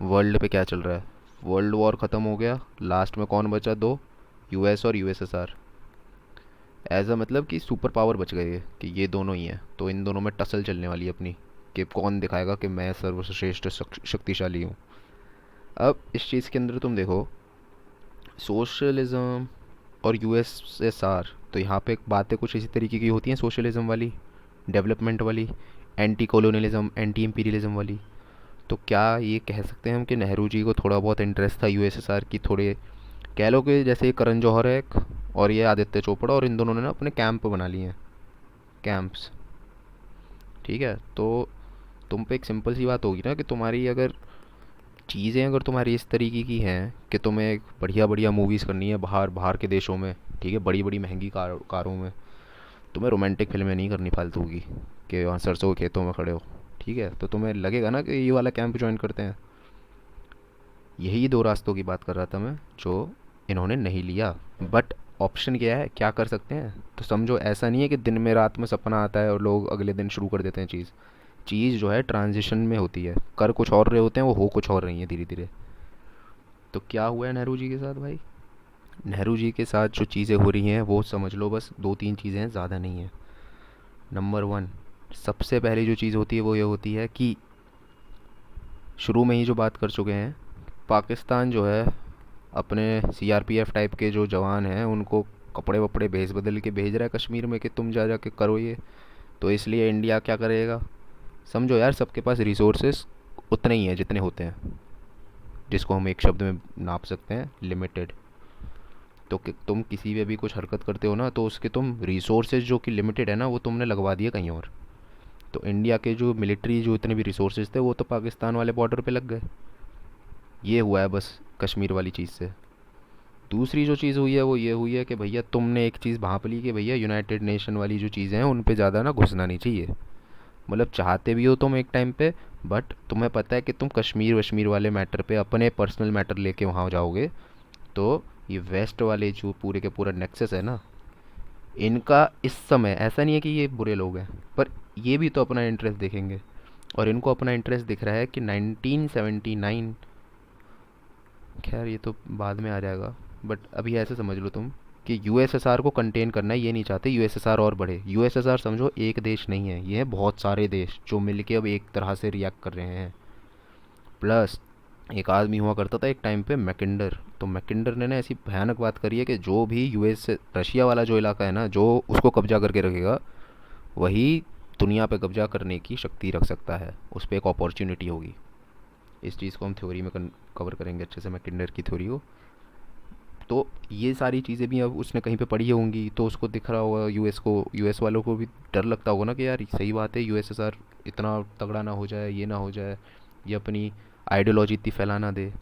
वर्ल्ड पे क्या चल रहा है। वर्ल्ड वॉर ख़त्म हो गया, लास्ट में कौन बचा, दो, यूएस और यूएसएसआर। एज अ मतलब कि सुपर पावर बच गई है कि ये दोनों ही हैं, तो इन दोनों में टसल चलने वाली है अपनी, कि कौन दिखाएगा कि मैं सर्वश्रेष्ठ शक्तिशाली हूँ। अब इस चीज़ के अंदर तुम देखो, सोशलिज्म और यूएसएसआर, तो यहाँ पे बातें कुछ इसी तरीके की होती हैं, सोशलिज्म वाली, डेवलपमेंट वाली, एंटी कॉलोनियलिज्म, एंटी इम्पीरियलिज्म वाली। तो क्या ये कह सकते हैं हम कि नेहरू जी को थोड़ा बहुत इंटरेस्ट था यूएसएसआर की, थोड़े कह लो कि जैसे ये करण जौहर है एक, और ये आदित्य चोपड़ा, और इन दोनों ने ना अपने कैंप बना लिए हैं, कैंप्स। ठीक है, तो तुम पे एक सिंपल सी बात होगी ना कि तुम्हारी अगर चीज़ें अगर तुम्हारी इस तरीके की हैं कि तुम्हें एक बढ़िया बढ़िया मूवीज़ करनी है बाहर बाहर के देशों में, ठीक है, बड़ी बड़ी महंगी कारों में, तुम्हें रोमांटिक फिल्में नहीं करनी फालतू की कि वहाँ सरसों के खेतों में खड़े हो। ठीक है, तो तुम्हें लगेगा ना कि ये वाला कैंप ज्वाइन करते हैं। यही दो रास्तों की बात कर रहा था मैं, जो इन्होंने नहीं लिया। बट ऑप्शन क्या है, क्या कर सकते हैं, तो समझो ऐसा नहीं है कि दिन में रात में सपना आता है और लोग अगले दिन शुरू कर देते हैं चीज़। चीज़ जो है ट्रांजिशन में होती है, कर कुछ और रहे होते हैं, वो हो कुछ और रही है धीरे धीरे। तो क्या हुआ है नेहरू जी के साथ भाई? नेहरू जी के साथ जो चीज़ें हो रही हैं वो समझ लो बस दो तीन चीज़ें हैं, ज़्यादा नहीं है। नंबर वन, सबसे पहली जो चीज़ होती है वो ये होती है कि शुरू में ही जो बात कर चुके हैं, पाकिस्तान जो है अपने सीआरपीएफ टाइप के जो जवान हैं उनको कपड़े वपड़े भेज बदल के भेज रहा है कश्मीर में कि तुम जा जा के करो ये। तो इसलिए इंडिया क्या करेगा? समझो यार, सबके पास रिसोर्सेस उतने ही हैं जितने होते हैं, जिसको हम एक शब्द में नाप सकते हैं, लिमिटेड। तो तुम किसी पे भी कुछ हरकत करते हो ना, तो उसके तुम रिसोर्सेज जो कि लिमिटेड है ना, वो तुमने लगवा दिए कहीं और। तो इंडिया के जो मिलिट्री जो इतने भी रिसोर्सेज थे वो तो पाकिस्तान वाले बॉर्डर पे लग गए। ये हुआ है बस कश्मीर वाली चीज़ से। दूसरी जो चीज़ हुई है वो ये हुई है कि भैया तुमने एक चीज़ भांप ली कि भैया यूनाइटेड नेशन वाली जो चीज़ें हैं उन पे ज़्यादा ना घुसना नहीं चाहिए। मतलब चाहते भी हो तुम एक टाइम पे, बट तुम्हें पता है कि तुम कश्मीर वश्मीर वाले मैटर पे अपने पर्सनल मैटर लेके वहाँ जाओगे, तो ये वेस्ट वाले जो पूरे के पूरा नेक्सस है ना, इनका इस समय ऐसा नहीं है कि ये बुरे लोग हैं, पर ये भी तो अपना इंटरेस्ट देखेंगे। और इनको अपना इंटरेस्ट दिख रहा है कि 1979, खैर ये तो बाद में आ जाएगा, बट अभी ऐसे समझ लो तुम कि यूएसएसआर को कंटेन करना है, ये नहीं चाहते यूएसएसआर और बढ़े। यूएसएसआर समझो एक देश नहीं है, ये है बहुत सारे देश जो मिलके अब एक तरह से रिएक्ट कर रहे हैं। प्लस एक आदमी हुआ करता था एक टाइम पे, मैकिंडर। तो मैकिंडर ने ना ऐसी भयानक बात करी है कि जो भी यूएस से रशिया वाला जो इलाका है ना, जो उसको कब्जा करके रखेगा, वही दुनिया पे कब्जा करने की शक्ति रख सकता है, उस पर एक अपॉर्चुनिटी होगी। इस चीज़ को हम थ्योरी में कवर करेंगे अच्छे से, मैकिंडर की थ्योरी को। तो ये सारी चीज़ें भी अब उसने कहीं पे पढ़ी होंगी, तो उसको दिख रहा होगा यूएस को, यूएस वालों को भी डर लगता होगा ना कि यार सही बात है, यूएसएसआर इतना तगड़ा ना हो जाए, ये ना हो जाए, ये अपनी आइडियोलॉजी इतनी फैला ना दे।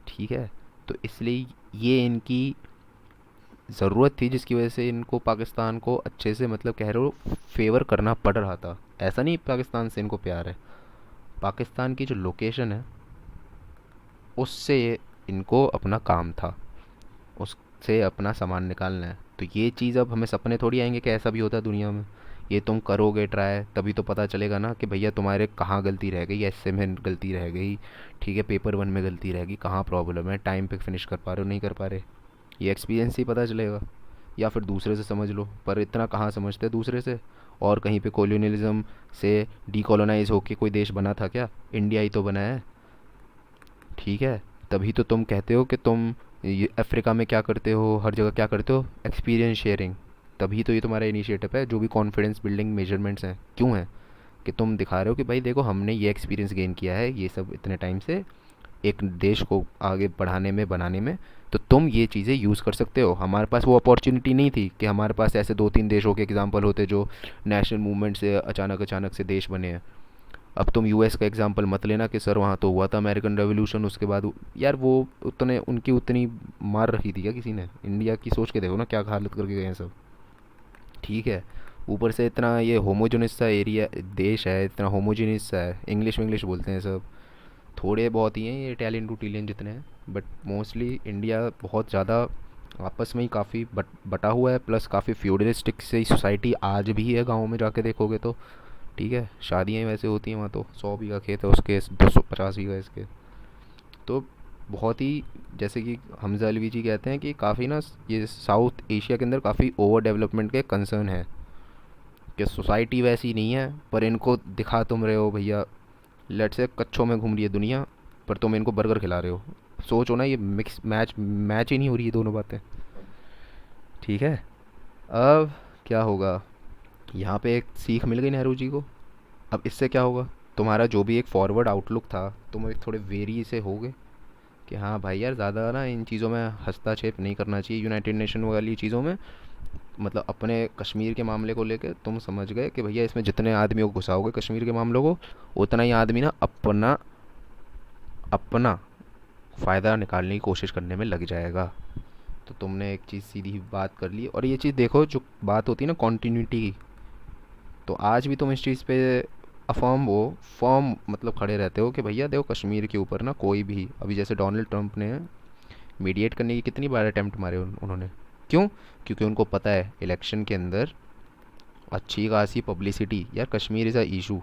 ठीक है, तो इसलिए ये इनकी ज़रूरत थी, जिसकी वजह से इनको पाकिस्तान को अच्छे से, मतलब कह रहे हो, फेवर करना पड़ रहा था। ऐसा नहीं पाकिस्तान से इनको प्यार है, पाकिस्तान की जो लोकेशन है उससे इनको अपना काम था, उससे अपना सामान निकालना है। तो ये चीज़ अब हमें सपने थोड़ी आएंगे कि ऐसा भी होता है दुनिया में। ये तुम करोगे ट्राई, तभी तो पता चलेगा ना कि भैया तुम्हारे कहाँ गलती रह गई, ऐसे में गलती रह गई, ठीक है, पेपर वन में गलती रह गई, कहाँ प्रॉब्लम है, टाइम पे फिनिश कर पा रहे हो नहीं कर पा रहे। ये एक्सपीरियंस ही पता चलेगा। या फिर दूसरे से समझ लो, पर इतना कहाँ समझते दूसरे से। और कहीं पे कॉलोनियलिज्म से डीकोलोनाइज होके कोई देश बना था क्या? इंडिया ही तो बना है। ठीक है, तभी तो तुम कहते हो कि तुम ये अफ्रीका में क्या करते हो, हर जगह क्या करते हो, एक्सपीरियंस शेयरिंग। तभी तो ये तुम्हारा इनिशिएटिव है, जो भी कॉन्फिडेंस बिल्डिंग मेजरमेंट्स हैं क्यों हैं, कि तुम दिखा रहे हो कि भाई देखो हमने ये एक्सपीरियंस गेन किया है ये सब इतने टाइम से, एक देश को आगे बढ़ाने में बनाने में। तो तुम ये चीज़ें यूज़ कर सकते हो। हमारे पास वो अपॉर्चुनिटी नहीं थी कि हमारे पास ऐसे दो तीन देशों के एग्जांपल होते जो नेशनल मूवमेंट से अचानक अचानक से देश बने हैं। अब तुम यूएस का एग्जांपल मत लेना कि सर वहाँ तो हुआ था अमेरिकन रेवोल्यूशन, उसके बाद यार वो उतने उनकी उतनी मार रखी थी क्या किसी ने? इंडिया की सोच के देखो ना क्या हालत करके गए हैं सब। ठीक है, ऊपर से इतना ये होमोजेनियस सा एरिया देश है, इतना होमोजेनियस सा है, इंग्लिश में इंग्लिश बोलते हैं सब। थोड़े बहुत ही हैं ये इटालियन टू इटालियन जितने हैं, बट मोस्टली इंडिया बहुत ज़्यादा आपस में ही काफ़ी बटा हुआ है। प्लस काफ़ी फ्यूडलिस्टिक से सोसाइटी आज भी है, गाँव में जाके देखोगे तो। ठीक है, शादियाँ वैसे होती हैं वहाँ तो, 100 बीघा खेत है उसके, 250 बीघा इसके। तो बहुत ही, जैसे कि हमजा अलवी जी कहते हैं कि काफ़ी ना ये साउथ एशिया के अंदर काफ़ी ओवर डेवलपमेंट के कंसर्न है, कि सोसाइटी वैसी नहीं है, पर इनको दिखा तुम रहे हो भैया, लेट से कच्छों में घूम रही है दुनिया, पर तुम इनको बर्गर खिला रहे हो। सोचो ना, ये मिक्स मैच मैच ही नहीं हो रही है दोनों बातें। ठीक है, अब क्या होगा, यहाँ पे एक सीख मिल गई नेहरू जी को। अब इससे क्या होगा, तुम्हारा जो भी एक फॉरवर्ड आउटलुक था, तुम एक थोड़े वेरी से होगे कि हाँ भाई यार ज़्यादा ना इन चीज़ों में हस्तक्षेप नहीं करना चाहिए, यूनाइटेड नेशन वाली चीज़ों में। मतलब अपने कश्मीर के मामले को लेकर तुम समझ गए कि भैया इसमें जितने आदमियों को घुसाओगे कश्मीर के मामलों को, उतना ही आदमी ना अपना अपना फ़ायदा निकालने की कोशिश करने में लग जाएगा। तो तुमने एक चीज़ सीधी बात कर ली, और ये चीज़ देखो जो बात होती है ना कॉन्टीन्यूटी की, तो आज भी तुम इस चीज़ पे अफर्म हो, फॉर्म मतलब खड़े रहते हो कि भैया देखो कश्मीर के ऊपर ना कोई भी, अभी जैसे डोनाल्ड ट्रंप ने मीडिएट करने की कितनी बार अटैम्प्ट मारे उन्होंने। क्यों? क्योंकि उनको पता है इलेक्शन के अंदर अच्छी खासी पब्लिसिटी, यार कश्मीर इज़ अ इशू,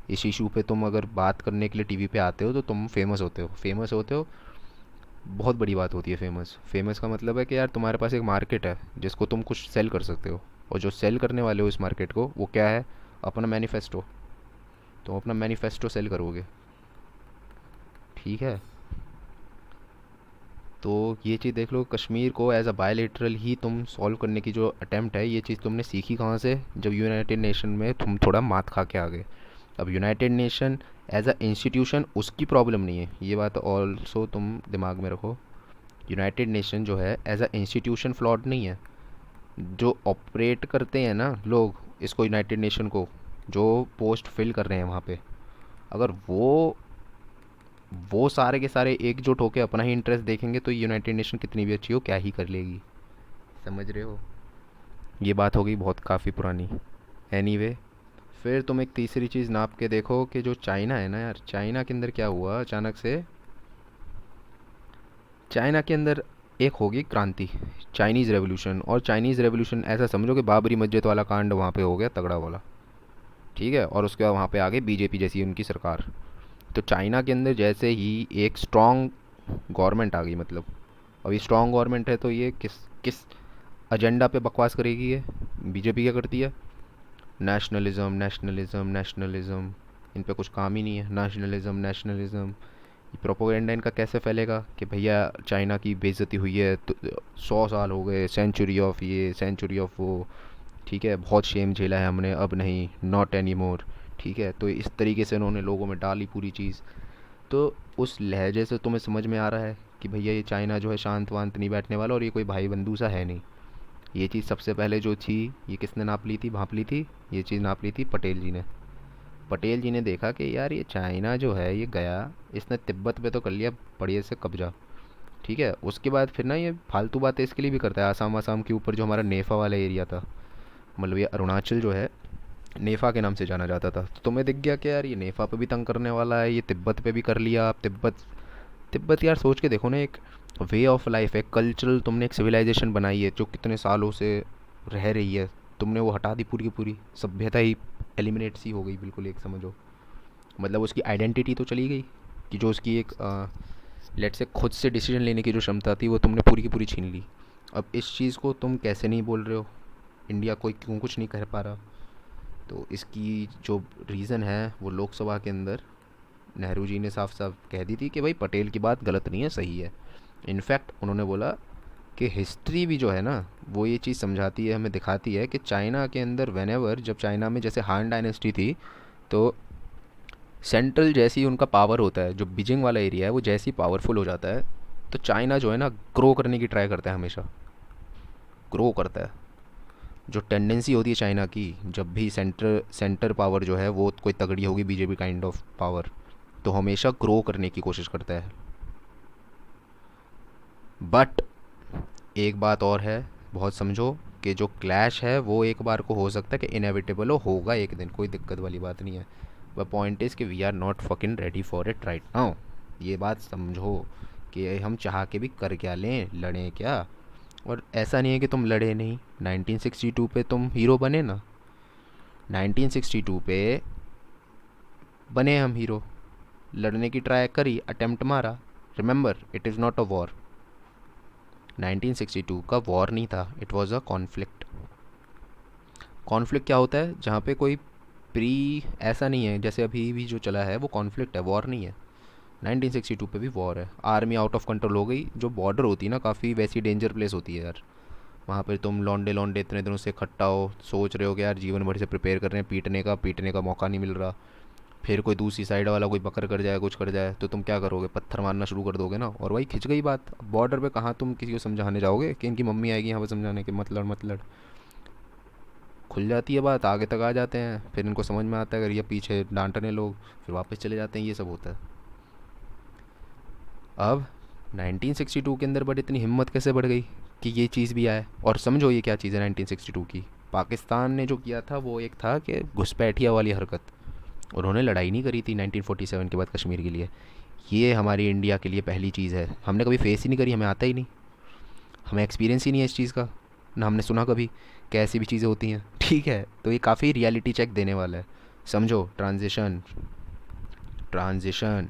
इस इशू पे तुम अगर बात करने के लिए टीवी पे आते हो तो तुम फेमस होते हो, फेमस होते हो, बहुत बड़ी बात होती है फेमस। फेमस का मतलब है कि यार तुम्हारे पास एक मार्केट है जिसको तुम कुछ सेल कर सकते हो, और जो सेल करने वाले हो इस मार्केट को वो क्या है, अपना मैनिफेस्टो। तुम अपना मैनिफेस्टो सेल करोगे, ठीक है। तो ये चीज़ देख लो, कश्मीर को एज अ बायलेटरल ही तुम सॉल्व करने की जो अटेम्प्ट है, ये चीज़ तुमने सीखी कहाँ से, जब यूनाइटेड नेशन में तुम थोड़ा मात खा के आ गए। अब United Nation as a institution उसकी प्रॉब्लम नहीं है, ये बात ऑल्सो तुम दिमाग में रखो। यूनाइटेड नेशन जो है एज अ इंस्टीट्यूशन फ्लॉड नहीं है। जो ऑपरेट करते हैं ना लोग इसको, यूनाइटेड नेशन को, जो पोस्ट फिल कर रहे हैं वहाँ पे, अगर वो सारे के सारे एकजुट होकर अपना ही इंटरेस्ट देखेंगे तो यूनाइटेड नेशन कितनी भी अच्छी हो क्या ही कर लेगी। समझ रहे हो? ये बात हो गई बहुत काफ़ी पुरानी। एनीवे, फिर तुम एक तीसरी चीज़ नाप के देखो कि जो चाइना है ना यार, चाइना के अंदर क्या हुआ अचानक से। चाइना के अंदर एक होगी क्रांति, चाइनीज़ रेवोल्यूशन। और चाइनीज़ रेवोल्यूशन ऐसा समझो कि बाबरी मस्जिद वाला कांड वहाँ पे हो गया तगड़ा वाला, ठीक है। और उसके बाद वहाँ पे आ गई बीजेपी जैसी उनकी सरकार। तो चाइना के अंदर जैसे ही एक स्ट्रॉन्ग गवर्नमेंट आ गई, मतलब अभी स्ट्रॉन्ग गवर्नमेंट है, तो ये किस किस एजेंडा पे बकवास करेगी ये। बीजेपी क्या करती है, नेशनलिज्म नेशनलिज्म नेशनलिज्म, इन पे कुछ काम ही नहीं है, नेशनलिज्म नेशनलिज्म। प्रोपोगेंडा इनका कैसे फैलेगा कि भैया चाइना की बेइज्जती हुई है तो 100 साल हो गए, सेंचुरी ऑफ ये सेंचुरी ऑफ वो, ठीक है, बहुत शेम झेला है हमने, अब नहीं, नॉट एनी मोर, ठीक है। तो इस तरीके से उन्होंने लोगों में डाली पूरी चीज़। तो उस लहजे से तुम्हें समझ में आ रहा है कि भैया ये चाइना जो है शांत वांत नहीं बैठने वाला, और ये कोई भाई बंधु सा है नहीं। ये चीज़ सबसे पहले जो थी, ये किसने नाप ली थी, भाप ली थी, ये चीज़ नाप ली थी पटेल जी ने। पटेल जी ने देखा कि यार ये चाइना जो है ये गया, इसने तिब्बत पे तो कर लिया बढ़िया से कब्जा, ठीक है। उसके बाद फिर ना ये फालतू बातें इसके लिए भी करता है, आसाम आसाम के ऊपर जो हमारा नेफा वाला एरिया था, मतलब ये अरुणाचल जो है नेफा के नाम से जाना जाता था। तो तुम्हें दिख गया कि यार ये नेफा पे भी तंग करने वाला है, ये तिब्बत पे भी कर लिया। आप तिब्बत, तिब्बत यार सोच के देखो ना, एक वे ऑफ लाइफ है, कल्चरल, तुमने एक सिविलाइजेशन बनाई है जो कितने सालों से रह रही है, तुमने वो हटा दी पूरी की पूरी, सभ्यता ही एलिमिनेट सी हो गई बिल्कुल, एक समझो। मतलब उसकी आइडेंटिटी तो चली गई, कि जो उसकी एक लेट से खुद से डिसीजन लेने की जो क्षमता थी वो तुमने पूरी की पूरी छीन ली। अब इस चीज़ को तुम कैसे नहीं बोल रहे हो, इंडिया कोई क्यों कुछ नहीं कर पा रहा। तो इसकी जो रीज़न है वो लोकसभा के अंदर नेहरू जी ने साफ साफ कह दी थी कि भाई पटेल की बात गलत नहीं है, सही है। इनफैक्ट उन्होंने बोला कि हिस्ट्री भी जो है ना वो ये चीज़ समझाती है, हमें दिखाती है कि चाइना के अंदर वेनेवर, जब चाइना में जैसे हान डायनेस्टी थी, तो सेंट्रल जैसे ही उनका पावर होता है, जो बीजिंग वाला एरिया है वो जैसे ही पावरफुल हो जाता है, तो चाइना जो है ना ग्रो करने की ट्राई करता है, हमेशा ग्रो करता है। जो टेंडेंसी होती है चाइना की, जब भी सेंटर सेंटर पावर जो है वो कोई तगड़ी होगी, बीजेपी काइंड ऑफ पावर, तो हमेशा ग्रो करने की कोशिश करता है। बट एक बात और है, बहुत समझो, कि जो क्लैश है वो एक बार को हो सकता है कि इनएविटेबल होगा एक दिन, कोई दिक्कत वाली बात नहीं है। बट पॉइंट इज़ कि we are not fucking ready for it right now. ये बात समझो कि हम चाह के भी कर क्या लें, लड़ें क्या। और ऐसा नहीं है कि तुम लड़े नहीं, 1962 पे तुम हीरो बने ना, 1962 पे बने हम हीरो, लड़ने की ट्राई करी, अटेम्प्ट मारा। Remember, it is not a war. 1962 का वॉर नहीं था, it was a conflict. Conflict क्या होता है, जहाँ पे कोई प्री, ऐसा नहीं है जैसे अभी भी जो चला है वो कॉन्फ्लिक्ट है, वॉर नहीं है। 1962 पे भी वॉर है, आर्मी आउट ऑफ कंट्रोल हो गई। जो बॉर्डर होती है ना, काफ़ी वैसी डेंजर प्लेस होती है यार। वहाँ पर तुम लौंडे लौंडे इतने दिनों से इकट्ठा हो, सोच रहे हो कि यार जीवन भर से प्रिपेयर कर रहे हैं, पीटने का मौका नहीं मिल रहा। फिर कोई दूसरी साइड वाला कोई पकड़ कर जाए, कुछ कर जाए, तो तुम क्या करोगे, पत्थर मारना शुरू कर दोगे ना। और वही खिंच गई बात, बॉर्डर पे कहाँ तुम किसी को समझाने जाओगे कि इनकी मम्मी आएगी यहाँ पे समझाने के, मतलब खुल जाती है बात, आगे तक आ जाते हैं, फिर इनको समझ में आता है, अगर ये पीछे डांटने लोग, फिर वापस चले जाते हैं, ये सब होता है। अब 1962 के अंदर बट इतनी हिम्मत कैसे बढ़ गई कि ये चीज़ भी आए। और समझो ये क्या चीज़ है 1962 की, पाकिस्तान ने जो किया था वो एक था कि घुसपैठिया वाली हरकत। उन्होंने लड़ाई नहीं करी थी 1947 के बाद कश्मीर के लिए, ये हमारी इंडिया के लिए पहली चीज़ है, हमने कभी फेस ही नहीं करी, हमें आता ही नहीं, हमें एक्सपीरियंस ही नहीं है इस चीज़ का, ना हमने सुना कभी कि ऐसी भी चीज़ें होती हैं। ठीक है, तो ये काफ़ी रियलिटी चेक देने वाला है। समझो, ट्रांजिशन, ट्रांजिशन,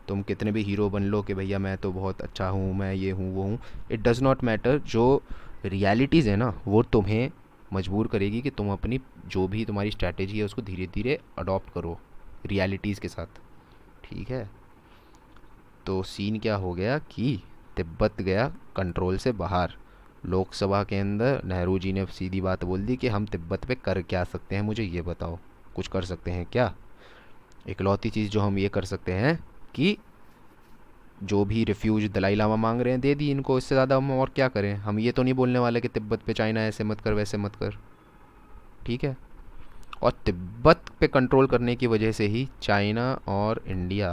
तुम कितने भी हीरो बन लो कि भैया मैं तो बहुत अच्छा हूँ, मैं ये हूँ वो हूँ, इट डज़ नॉट मैटर। जो रियलिटीज़ है ना वो तुम्हें मजबूर करेगी कि तुम अपनी जो भी तुम्हारी स्ट्रैटेजी है उसको धीरे धीरे अडॉप्ट करो रियलिटीज़ के साथ। ठीक है, तो सीन क्या हो गया कि तिब्बत गया कंट्रोल से बाहर। लोकसभा के अंदर नेहरू जी ने सीधी बात बोल दी कि हम तिब्बत पे कर क्या सकते हैं, मुझे ये बताओ, कुछ कर सकते हैं क्या? इकलौती चीज़ जो हम ये कर सकते हैं कि जो भी रिफ्यूज दलाई लामा मांग रहे हैं दे दी इनको, इससे ज़्यादा हम और क्या करें? हम ये तो नहीं बोलने वाले कि तिब्बत पे चाइना ऐसे मत कर वैसे मत कर। ठीक है, और तिब्बत पे कंट्रोल करने की वजह से ही चाइना और इंडिया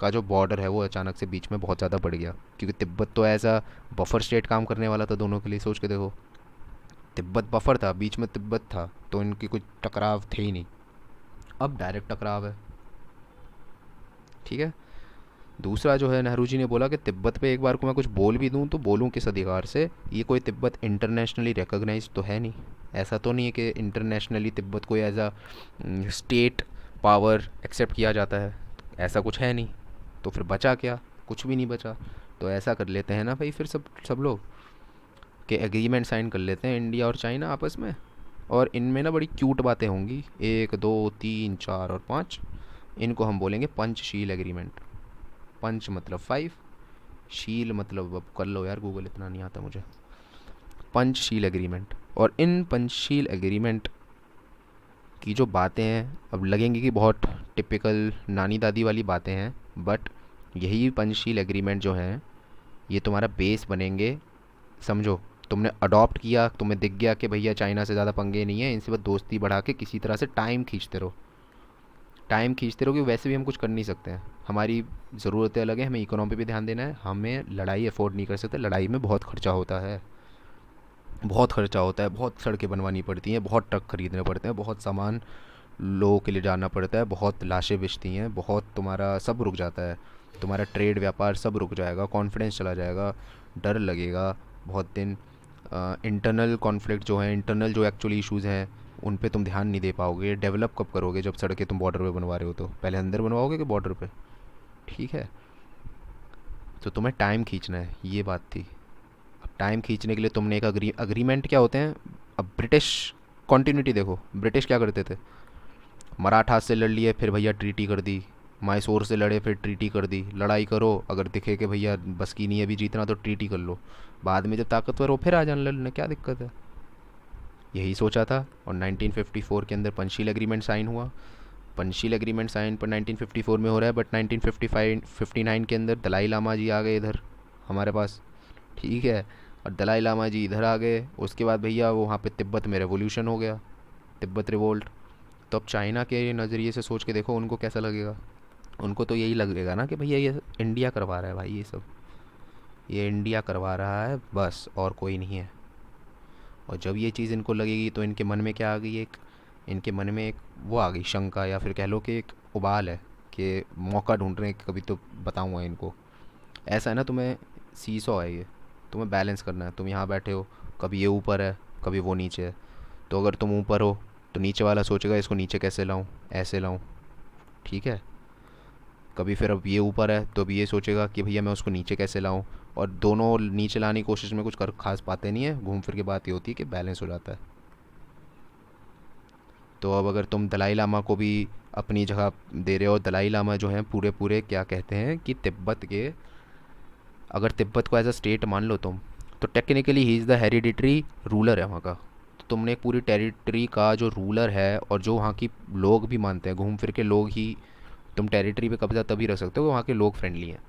का जो बॉर्डर है वो अचानक से बीच में बहुत ज़्यादा बढ़ गया, क्योंकि तिब्बत तो एज अ बफर स्टेट काम करने वाला था दोनों के लिए। सोच के देखो, तिब्बत बफर था, बीच में तिब्बत था, तो इनकी कुछ टकराव थे ही नहीं। अब डायरेक्ट टकराव है। ठीक है, दूसरा जो है, नेहरू जी ने बोला कि तिब्बत पे एक बार को मैं कुछ बोल भी दूं तो बोलूं किस अधिकार से? ये कोई तिब्बत इंटरनेशनली रिकॉग्नाइज तो है नहीं, ऐसा तो नहीं है कि इंटरनेशनली तिब्बत को as a state power accept किया जाता है, ऐसा कुछ है नहीं। तो फिर बचा क्या? कुछ भी नहीं बचा। तो ऐसा कर लेते हैं ना भाई, फिर सब सब लोग के एग्रीमेंट साइन कर लेते हैं इंडिया और चाइना आपस में, और इनमें ना बड़ी क्यूट बातें होंगी, 1 2 3 4 और 5, इनको हम बोलेंगे पंचशील एग्रीमेंट। पंच मतलब 5, शील मतलब, अब कर लो यार गूगल, इतना नहीं आता मुझे। पंचशील एग्रीमेंट, और इन पंचशील एग्रीमेंट की जो बातें हैं अब लगेंगी कि बहुत टिपिकल नानी दादी वाली बातें हैं, बट यही पंचशील एग्रीमेंट जो हैं ये तुम्हारा बेस बनेंगे। समझो, तुमने अडॉप्ट किया, तुम्हें दिख गया कि भैया चाइना से ज़्यादा पंगे नहीं है, इनसे बस दोस्ती बढ़ा के किसी तरह से टाइम खींचते रहो, टाइम खींचते रहो, कि वैसे भी हम कुछ कर नहीं सकते हैं, हमारी ज़रूरतें अलग हैं, हमें इकोनॉमी पे भी ध्यान देना है, हमें लड़ाई अफोर्ड नहीं कर सकते, लड़ाई में बहुत खर्चा होता है, बहुत खर्चा होता है, बहुत सड़कें बनवानी पड़ती हैं, बहुत ट्रक खरीदने पड़ते हैं, बहुत सामान लोगों के लिए जाना पड़ता है, बहुत लाशें बिछती हैं, बहुत तुम्हारा सब रुक जाता है, तुम्हारा ट्रेड व्यापार सब रुक जाएगा, कॉन्फिडेंस चला जाएगा, डर लगेगा बहुत दिन। इंटरनल कॉन्फ्लिक्ट जो है, इंटरनल जो एक्चुअली इश्यूज़ हैं उन पे तुम ध्यान नहीं दे पाओगे। डेवलप कब करोगे? जब सड़कें तुम बॉर्डर पे बनवा रहे हो, तो पहले अंदर बनवाओगे कि बॉर्डर पे? ठीक है, तो तुम्हें टाइम खींचना है, ये बात थी। अब टाइम खींचने के लिए तुमने एक अग्रीमेंट क्या होते हैं? अब ब्रिटिश कॉन्टीन्यूटी देखो, ब्रिटिश क्या करते थे? मराठा से लड़ लिए, फिर भैया ट्रीटी कर दी, मैसूर से लड़े, फिर ट्रीटी कर दी, लड़ाई करो, अगर दिखे कि भैया बस की नहीं है अभी जीतना तो ट्रीटी कर लो, बाद में जब ताकतवर हो फिर आ जाने लड़ने, क्या दिक्कत है? यही सोचा था, और 1954 के अंदर पंचशील एग्रीमेंट साइन हुआ। पंचशील एग्रीमेंट साइन पर 1954 में हो रहा है, बट 1955 59 के अंदर दलाई लामा जी आ गए इधर हमारे पास। ठीक है, और दलाई लामा जी इधर आ गए, उसके बाद भैया वो वहाँ पे तिब्बत में रेवोल्यूशन हो गया, तिब्बत रिवोल्ट। तो अब चाइना के नज़रिए से सोच के देखो उनको कैसा लगेगा? उनको तो यही लगेगा ना कि भैया ये इंडिया करवा रहा है भाई, ये सब ये इंडिया करवा रहा है बस, और कोई नहीं है। और जब ये चीज़ इनको लगेगी तो इनके मन में क्या आ गई, एक इनके मन में एक वो आ गई शंका, या फिर कह लो कि एक उबाल है कि मौका ढूंढ रहे हैं कि कभी तो बताऊंगा इनको। ऐसा है ना, तुम्हें सीसॉ है ये, तुम्हें बैलेंस करना है, तुम यहाँ बैठे हो, कभी ये ऊपर है कभी वो नीचे है, तो अगर तुम ऊपर हो तो नीचे वाला सोचेगा इसको नीचे कैसे लाऊं, ऐसे लाऊं। ठीक है, कभी फिर अब ये ऊपर है तो अब ये सोचेगा कि भैया मैं उसको नीचे कैसे लाऊं, और दोनों नीचे लाने की कोशिश में कुछ कर खास पाते नहीं है, घूम फिर के बात ये होती है कि बैलेंस हो जाता है। तो अब अगर तुम दलाई लामा को भी अपनी जगह दे रहे हो, दलाई लामा जो हैं पूरे पूरे क्या कहते हैं कि तिब्बत के, अगर तिब्बत को एज अ स्टेट मान लो तुम, तो technically he is the hereditary ruler है वहाँ का। तो तुमने एक पूरी टेरिटरी का जो रूलर है, और जो वहाँ की लोग भी मानते हैं, घूम फिर के लोग ही, तुम टेरिटरी पे कब्ज़ा तभी रख सकते हो कि वहाँ के लोग फ्रेंडली हैं।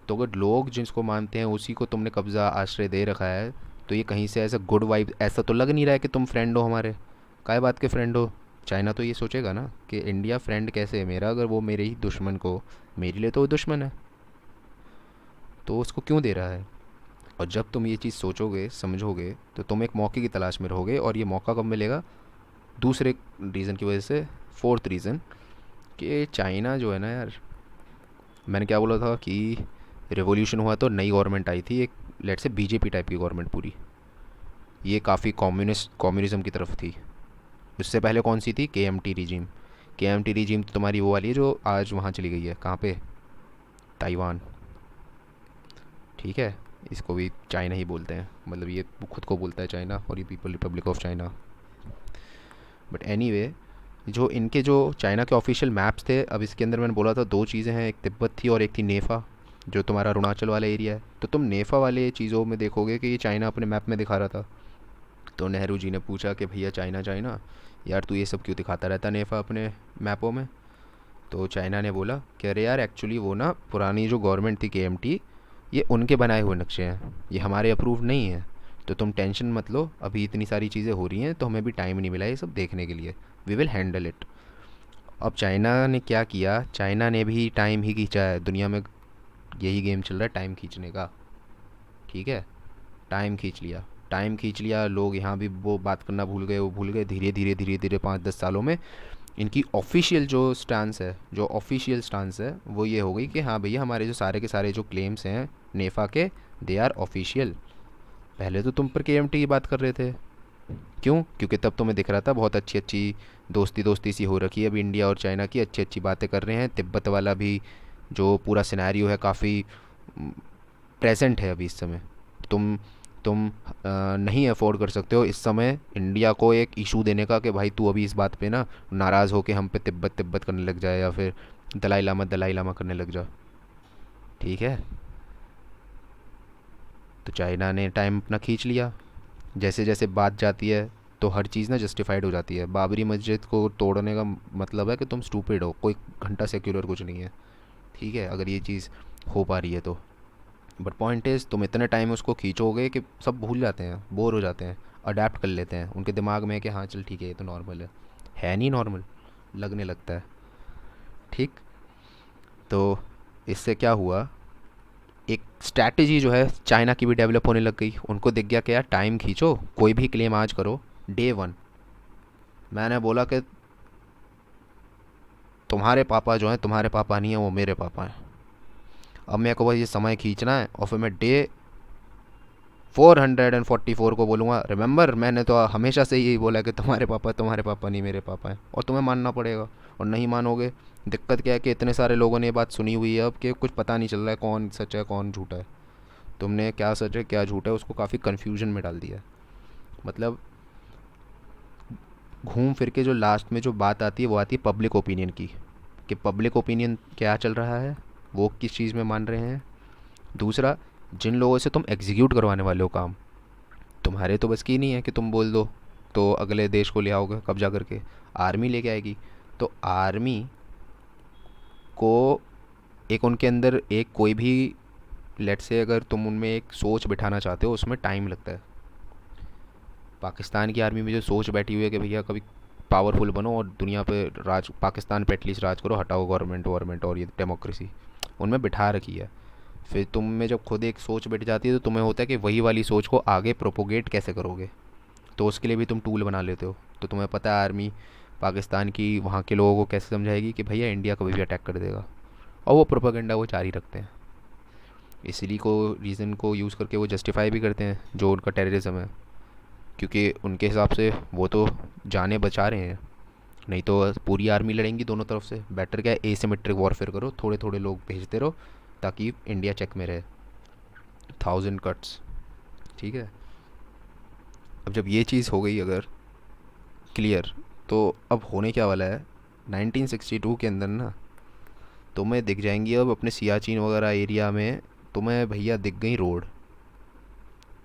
तो अगर लोग जिसको मानते हैं उसी को तुमने कब्ज़ा आश्रय दे रखा है, तो ये कहीं से ऐसा गुड वाइब, ऐसा तो लग नहीं रहा है कि तुम फ्रेंड हो हमारे। काय बात के फ्रेंड हो? चाइना तो ये सोचेगा ना कि इंडिया फ्रेंड कैसे है मेरा, अगर वो मेरे ही दुश्मन को, मेरे लिए तो वो दुश्मन है, तो उसको क्यों दे रहा है? और जब तुम ये चीज़ सोचोगे समझोगे तो तुम एक मौके की तलाश में रहोगे, और ये मौका कब मिलेगा? दूसरे रीज़न की वजह से, फोर्थ रीज़न, कि चाइना जो है ना यार, मैंने क्या बोला था कि रिवॉल्यूशन हुआ तो नई गवर्नमेंट आई थी, एक लेट से बीजेपी टाइप की गवर्नमेंट पूरी। ये काफ़ी कम्युनिज्म की तरफ थी। उससे पहले कौन सी थी? के एम टी रिजीम। के एम टी रिजीम तो तुम्हारी वो वाली है जो आज वहाँ चली गई है, कहाँ पे? ताइवान। ठीक है, इसको भी चाइना ही बोलते हैं, मतलब ये खुद को बोलता है चाइना, और ये people Republic of China. But anyway, जो इनके जो चाइना के ऑफिशियल मैप्स थे, अब इसके अंदर मैंने बोला था दो चीज़ें हैं, एक तिब्बत थी और एक थी नेफ़ा, जो तुम्हारा अरुणाचल वाला एरिया है। तो तुम नेफ़ा वाले चीज़ों में देखोगे कि ये चाइना अपने मैप में दिखा रहा था। तो नेहरू जी ने पूछा कि भैया चाइना चाइना, यार तू ये सब क्यों दिखाता रहता नेफ़ा अपने मैपों में? तो चाइना ने बोला कि अरे यार एक्चुअली वो ना पुरानी जो गवर्नमेंट थी केएमटी, ये उनके बनाए हुए नक्शे हैं, ये हमारे अप्रूव नहीं है। तो तुम टेंशन मत लो, अभी इतनी सारी चीज़ें हो रही हैं तो हमें भी टाइम नहीं मिला ये सब देखने के लिए, वी विल हैंडल इट। अब चाइना ने क्या किया? चाइना ने भी टाइम ही खींचा है, दुनिया में यही गेम चल रहा है टाइम खींचने का। ठीक है, टाइम खींच लिया। टाइम खींच लिया, लोग यहाँ भी वो बात करना भूल गए, वो भूल गए। धीरे धीरे धीरे धीरे 5-10 सालों में इनकी ऑफिशियल जो स्टांस है, वो ये हो गई कि हाँ भैया हमारे जो सारे के सारे जो क्लेम्स हैं नेफा के, दे आर ऑफिशियल। पहले तो तुम पर केएमटी की बात कर रहे थे, क्यों? क्योंकि तब तुम्हें दिख रहा था बहुत अच्छी अच्छी दोस्ती दोस्ती सी हो रखी है अभी इंडिया और चाइना की, अच्छी अच्छी बातें कर रहे हैं। तिब्बत वाला भी जो पूरा सिनेरियो है काफ़ी प्रेजेंट है अभी इस समय। तुम नहीं अफोर्ड कर सकते हो इस समय इंडिया को एक इशू देने का कि भाई तू अभी इस बात पे ना नाराज़ हो के हम पे तिब्बत तिब्बत करने लग जाए, या फिर दलाई लामा करने लग जा। ठीक है, तो चाइना ने टाइम अपना खींच लिया। जैसे जैसे बात जाती है तो हर चीज़ ना जस्टिफाइड हो जाती है। बाबरी मस्जिद को तोड़ने का मतलब है कि तुम स्टूपिड हो, कोई घंटा सेक्युलर कुछ नहीं है। ठीक है, अगर ये चीज़ हो पा रही है तो। बट पॉइंट इज़ तुम इतने टाइम उसको खींचोगे कि सब भूल जाते हैं, बोर हो जाते हैं, अडेप्ट कर लेते हैं। उनके दिमाग में है कि हाँ चल ठीक है ये तो नॉर्मल है नहीं नॉर्मल, लगने लगता है। ठीक, तो इससे क्या हुआ? एक स्ट्रैटेजी जो है चाइना की भी डेवलप होने लग गई। उनको दिख गया कि यार टाइम खींचो, कोई भी क्लेम आज करो, डे वन मैंने बोला कि तुम्हारे पापा जो हैं तुम्हारे पापा नहीं हैं, वो मेरे पापा हैं। अब मेरे को बस ये समय खींचना है, और फिर मैं डे 444 को बोलूँगा रिमेंबर मैंने तो हमेशा से यही बोला कि तुम्हारे पापा नहीं मेरे पापा हैं, और तुम्हें मानना पड़ेगा। और नहीं मानोगे, दिक्कत क्या है कि इतने सारे लोगों ने ये बात सुनी हुई है अब कि कुछ पता नहीं चल रहा है कौन सच है कौन झूठा है। तुमने क्या सच है क्या झूठा है उसको काफ़ी कन्फ्यूजन में डाल दिया है। मतलब घूम फिर के जो लास्ट में जो बात आती है वो आती है पब्लिक ओपिनियन की, कि पब्लिक ओपिनियन क्या चल रहा है, वो किस चीज़ में मान रहे हैं। दूसरा, जिन लोगों से तुम एग्जीक्यूट करवाने वाले हो काम, तुम्हारे तो बस की नहीं है कि तुम बोल दो तो अगले देश को ले आओगे कब्जा करके, आर्मी लेके आएगी। तो आर्मी को एक उनके अंदर एक कोई भी, लेट से अगर तुम उनमें एक सोच बिठाना चाहते हो उसमें टाइम लगता है। पाकिस्तान की आर्मी में जो सोच बैठी हुई है कि भैया कभी पावरफुल बनो और दुनिया पे राज, पाकिस्तान पे एटलीस्ट राज करो, हटाओ गवर्नमेंट गवर्नमेंट और ये डेमोक्रेसी, उनमें बिठा रखी है। फिर तुम में जब खुद एक सोच बैठ जाती है तो तुम्हें होता है कि वही वाली सोच को आगे प्रोपोगेट कैसे करोगे, तो उसके लिए भी तुम टूल बना लेते हो। तो तुम्हें पता है आर्मी पाकिस्तान की वहाँ के लोगों को कैसे समझाएगी कि भैया इंडिया कभी भी अटैक कर देगा, और वो प्रोपागेंडा वो जारी रखते हैं। इसीलिए को रीज़न को यूज़ करके वो जस्टिफाई भी करते हैं जो उनका टेररिज्म है, क्योंकि उनके हिसाब से वो तो जानें बचा रहे हैं। नहीं तो पूरी आर्मी लड़ेंगी दोनों तरफ से, बेटर क्या है एसिमेट्रिक वॉरफेयर करो, थोड़े थोड़े लोग भेजते रहो ताकि इंडिया चेक में रहे, 1000 कट्स। ठीक है, अब जब ये चीज़ हो गई अगर क्लियर, तो अब होने क्या वाला है 1962 के अंदर ना, तुम्हें दिख जाएंगी अब अपने सियाचिन वगैरह एरिया में, तुम्हें भैया दिख गई रोड।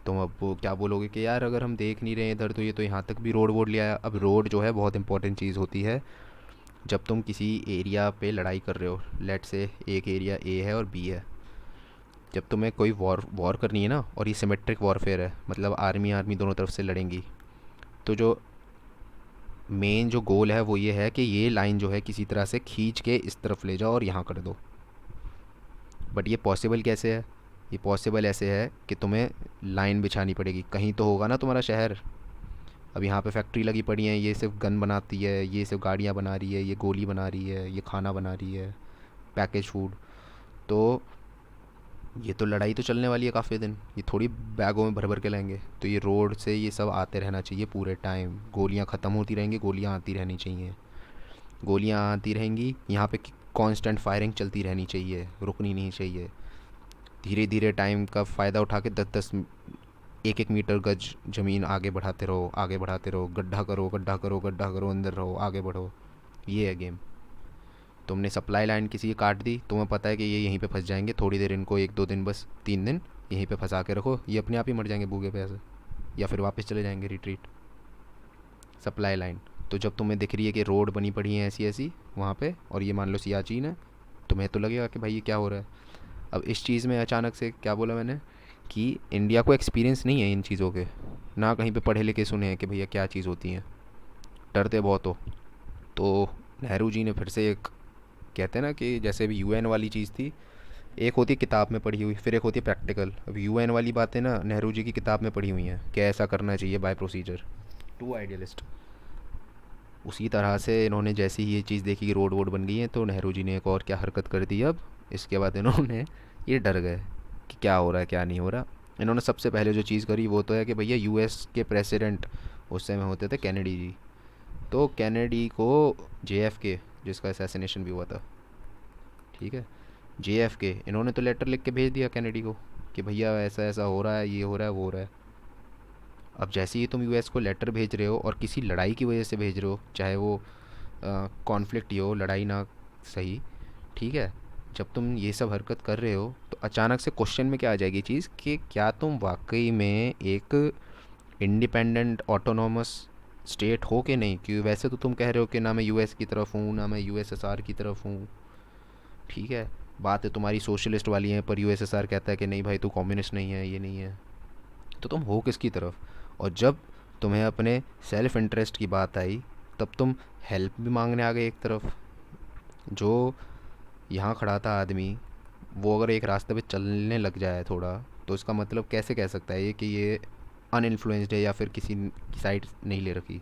तुम अब वो क्या बोलोगे कि यार अगर हम देख नहीं रहे हैं इधर तो ये तो यहाँ तक भी रोड वोड ले आया। अब रोड जो है बहुत इंपॉर्टेंट चीज़ होती है जब तुम किसी एरिया पे लड़ाई कर रहे हो। लेट से एक एरिया ए है और बी है, जब तुम्हें कोई वॉर वॉर करनी है ना, और ये सिमेट्रिक वॉरफेयर है, मतलब आर्मी आर्मी दोनों तरफ से लड़ेंगी, तो जो मेन जो गोल है वो ये है कि ये लाइन जो है किसी तरह से खींच के इस तरफ ले जाओ और यहाँ कर दो। बट ये पॉसिबल कैसे है? ये पॉसिबल ऐसे है कि तुम्हें लाइन बिछानी पड़ेगी, कहीं तो होगा ना तुम्हारा शहर। अब यहाँ पे फैक्ट्री लगी पड़ी है, ये सिर्फ गन बनाती है, ये सिर्फ गाड़ियाँ बना रही है, ये गोली बना रही है, ये खाना बना रही है, पैकेज फूड। तो ये तो लड़ाई तो चलने वाली है काफ़ी दिन, ये थोड़ी बैगों में भर भर के लाएंगे। तो ये रोड से ये सब आते रहना चाहिए पूरे टाइम, गोलियाँ ख़त्म होती रहेंगी, गोलियाँ आती रहनी चाहिए, गोलियाँ आती रहेंगी यहाँ पे, कांस्टेंट फायरिंग चलती रहनी चाहिए, रुकनी नहीं चाहिए। धीरे धीरे टाइम का फ़ायदा उठा के 10-10 एक एक मीटर गज ज़मीन आगे बढ़ाते रहो, आगे बढ़ाते रहो, गड्ढा करो, गड्ढा करो, गड्ढा करो, अंदर रहो, आगे बढ़ो। ये है गेम। तुमने सप्लाई लाइन किसी की काट दी, तुम्हें पता है कि ये यहीं पे फंस जाएंगे, थोड़ी देर इनको 1-2 दिन, बस 3 दिन यहीं पे फंसा के रखो, ये अपने आप ही मर जाएंगे भूखे प्यासे, या फिर वापस चले जाएंगे रिट्रीट। Supply line. तो जब तुम्हें दिख रही है कि रोड बनी पड़ी है ऐसी ऐसी वहाँ पे, और ये मान लो सियाचिन है, तुम्हें तो लगेगा कि भाई ये क्या हो रहा है। अब इस चीज़ में अचानक से क्या बोला मैंने, कि इंडिया को एक्सपीरियंस नहीं है इन चीज़ों के, ना कहीं पे पढ़े लिखे सुने हैं कि भैया क्या चीज़ होती हैं, डरते बहुत हो। तो नेहरू जी ने फिर से एक, कहते हैं ना कि जैसे भी यूएन वाली चीज़ थी, एक होती है किताब में पढ़ी हुई, फिर एक होती है प्रैक्टिकल। अब यूएन वाली बातें ना नेहरू जी की किताब में पढ़ी हुई हैं कि ऐसा करना चाहिए बाय प्रोसीजर, टू आइडियलिस्ट। उसी तरह से इन्होंने जैसे ही ये चीज़ देखी कि रोड वोड बन गई है, तो नेहरू जी ने एक और क्या हरकत कर दी अब, इसके बाद इन्होंने, ये डर गए कि क्या हो रहा है क्या नहीं हो रहा। इन्होंने सबसे पहले जो चीज़ करी वो तो है कि भैया यूएस के प्रेसिडेंट उस समय होते थे कैनेडी जी, तो कैनेडी को जेएफके, जिसका असैसिनेशन भी हुआ था, ठीक है, जेएफके, इन्होंने तो लेटर लिख के भेज दिया कैनेडी को कि भैया ऐसा ऐसा हो रहा है, ये हो रहा है, वो हो रहा है। अब जैसे ही तुम यूएस को लेटर भेज रहे हो, और किसी लड़ाई की वजह से भेज रहे हो, चाहे वो कॉन्फ्लिक्ट ही हो, लड़ाई ना सही, ठीक है, जब तुम ये सब हरकत कर रहे हो, तो अचानक से क्वेश्चन में क्या आ जाएगी चीज़ कि क्या तुम वाकई में एक इंडिपेंडेंट ऑटोनॉमस स्टेट हो कि नहीं। क्योंकि वैसे तो तुम कह रहे हो कि ना मैं यूएस की तरफ हूँ, ना मैं यूएसएसआर की तरफ हूँ, ठीक है, बात है तुम्हारी सोशलिस्ट वाली है, पर यूएसएसआर कहता है कि नहीं भाई तू कम्युनिस्ट नहीं है, ये नहीं है। तो तुम हो किसकी तरफ। और जब तुम्हें अपने सेल्फ इंटरेस्ट की बात आई, तब तुम हेल्प भी मांगने आ गए एक तरफ। जो यहाँ खड़ा था आदमी, वो अगर एक रास्ते पे चलने लग जाए थोड़ा, तो इसका मतलब कैसे कह सकता है ये कि ये अनइन्फ्लुएंस्ड है या फिर किसी की साइड नहीं ले रखी।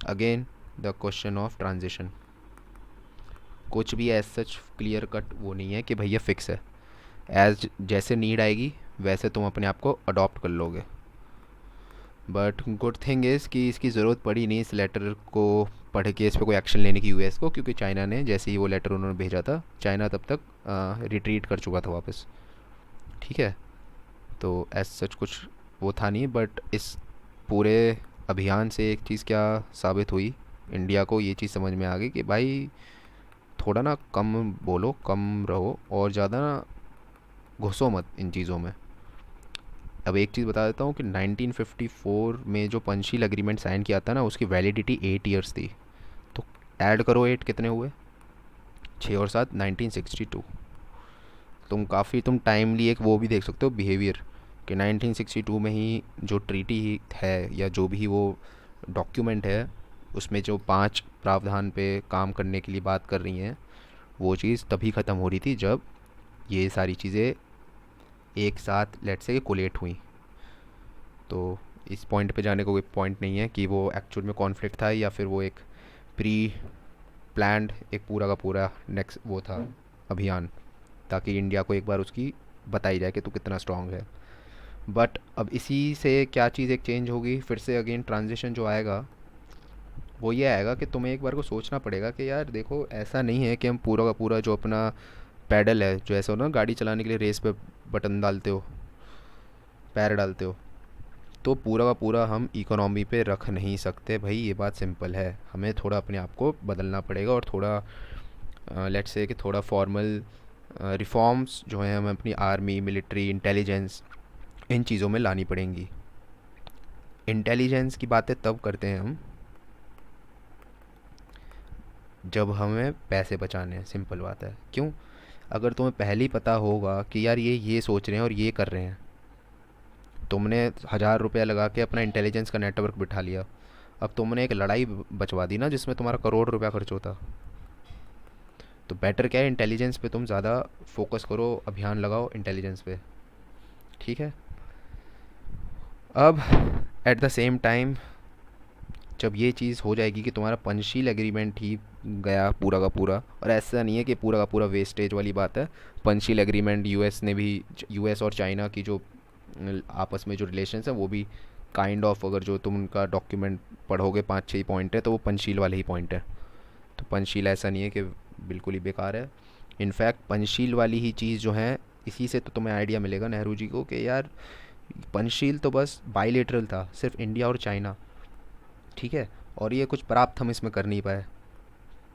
Again the question of transition, कुछ भी एज सच क्लियर कट वो नहीं है कि भैया फिक्स है, एज जैसे नीड आएगी वैसे तुम अपने आप को अडॉप्ट कर लोगे। बट गुड थिंग इज़ कि इसकी ज़रूरत पड़ी नहीं इस लेटर को पढ़ के इस पर कोई एक्शन लेने की यूएस को, क्योंकि चाइना ने जैसे ही वो लेटर उन्होंने भेजा था, चाइना तब तक रिट्रीट कर चुका था वापस, ठीक है। तो एज सच कुछ वो था नहीं, बट इस पूरे अभियान से एक चीज़ क्या साबित हुई, इंडिया को ये चीज़ समझ में आ गई कि भाई थोड़ा ना कम बोलो, कम रहो, और ज़्यादा ना घुसो मत इन चीज़ों में। अब एक चीज़ बता देता हूँ कि 1954 में जो पंचशील एग्रीमेंट साइन किया था ना, उसकी वैलिडिटी 8 ईयर्स थी। तो ऐड करो 8, कितने हुए, 6 और 7, 1962। तुम टाइमली एक वो भी देख सकते हो बिहेवियर, कि 1962 में ही जो ट्रीटी है या जो भी वो डॉक्यूमेंट है, उसमें जो 5 प्रावधान पे काम करने के लिए बात कर रही हैं, वो चीज़ तभी ख़त्म हो रही थी जब ये सारी चीज़ें एक साथ लेट से कोलेट हुई। तो इस पॉइंट पे जाने को कोई पॉइंट नहीं है कि वो एक्चुअल में कॉन्फ्लिक्ट था या फिर वो एक प्री प्लान्ड एक पूरा का पूरा नेक्स्ट वो था अभियान, ताकि इंडिया को एक बार उसकी बताई जाए कि तू कितना स्ट्रांग है। बट अब इसी से क्या चीज़ एक चेंज होगी फिर से, अगेन ट्रांजिशन जो आएगा वो ये आएगा कि तुम्हें एक बार को सोचना पड़ेगा कि यार देखो, ऐसा नहीं है कि हम पूरा का पूरा जो अपना पैडल है, जो ऐसा हो ना गाड़ी चलाने के लिए रेस पे बटन डालते हो, पैर डालते हो, तो पूरा का पूरा हम इकोनॉमी पे रख नहीं सकते भाई, ये बात सिंपल है। हमें थोड़ा अपने आप को बदलना पड़ेगा, और थोड़ा लेट्स से कि थोड़ा फॉर्मल रिफॉर्म्स जो हैं हमें अपनी आर्मी, मिलिट्री, इंटेलिजेंस, इन चीज़ों में लानी पड़ेंगी। इंटेलिजेंस की बातें तब करते हैं हम जब हमें पैसे बचाने हैं, सिंपल बात है। क्यों? अगर तुम्हें पहले ही पता होगा कि यार ये सोच रहे हैं और ये कर रहे हैं, तुमने 1,000 रुपया लगा के अपना इंटेलिजेंस का नेटवर्क बिठा लिया, अब तुमने एक लड़ाई बचवा दी ना जिसमें तुम्हारा करोड़ रुपया खर्च होता। तो बेटर क्या है, इंटेलिजेंस पे तुम ज़्यादा फोकस करो, अभियान लगाओ इंटेलिजेंस पे, ठीक है। अब एट द सेम टाइम जब ये चीज़ हो जाएगी कि तुम्हारा पंचशील एग्रीमेंट ही गया पूरा का पूरा, और ऐसा नहीं है कि पूरा का पूरा वेस्टेज वाली बात है। पंचशील एग्रीमेंट यूएस ने भी, यूएस और चाइना की जो आपस में जो रिलेशंस है वो भी काइंड ऑफ, अगर जो तुम उनका डॉक्यूमेंट पढ़ोगे 5-6 पॉइंट है तो वो पंचशील वाले ही पॉइंट है। तो पंचशील ऐसा नहीं है कि बिल्कुल ही बेकार है। इनफैक्ट पंचशील वाली ही चीज़ जो है, इसी से तो तुम्हें आइडिया मिलेगा नेहरू जी को कि यार पंचशील तो बस बाइलेटरल था, सिर्फ इंडिया और चाइना, ठीक है, और ये कुछ प्राप्त हम इसमें कर नहीं पाए।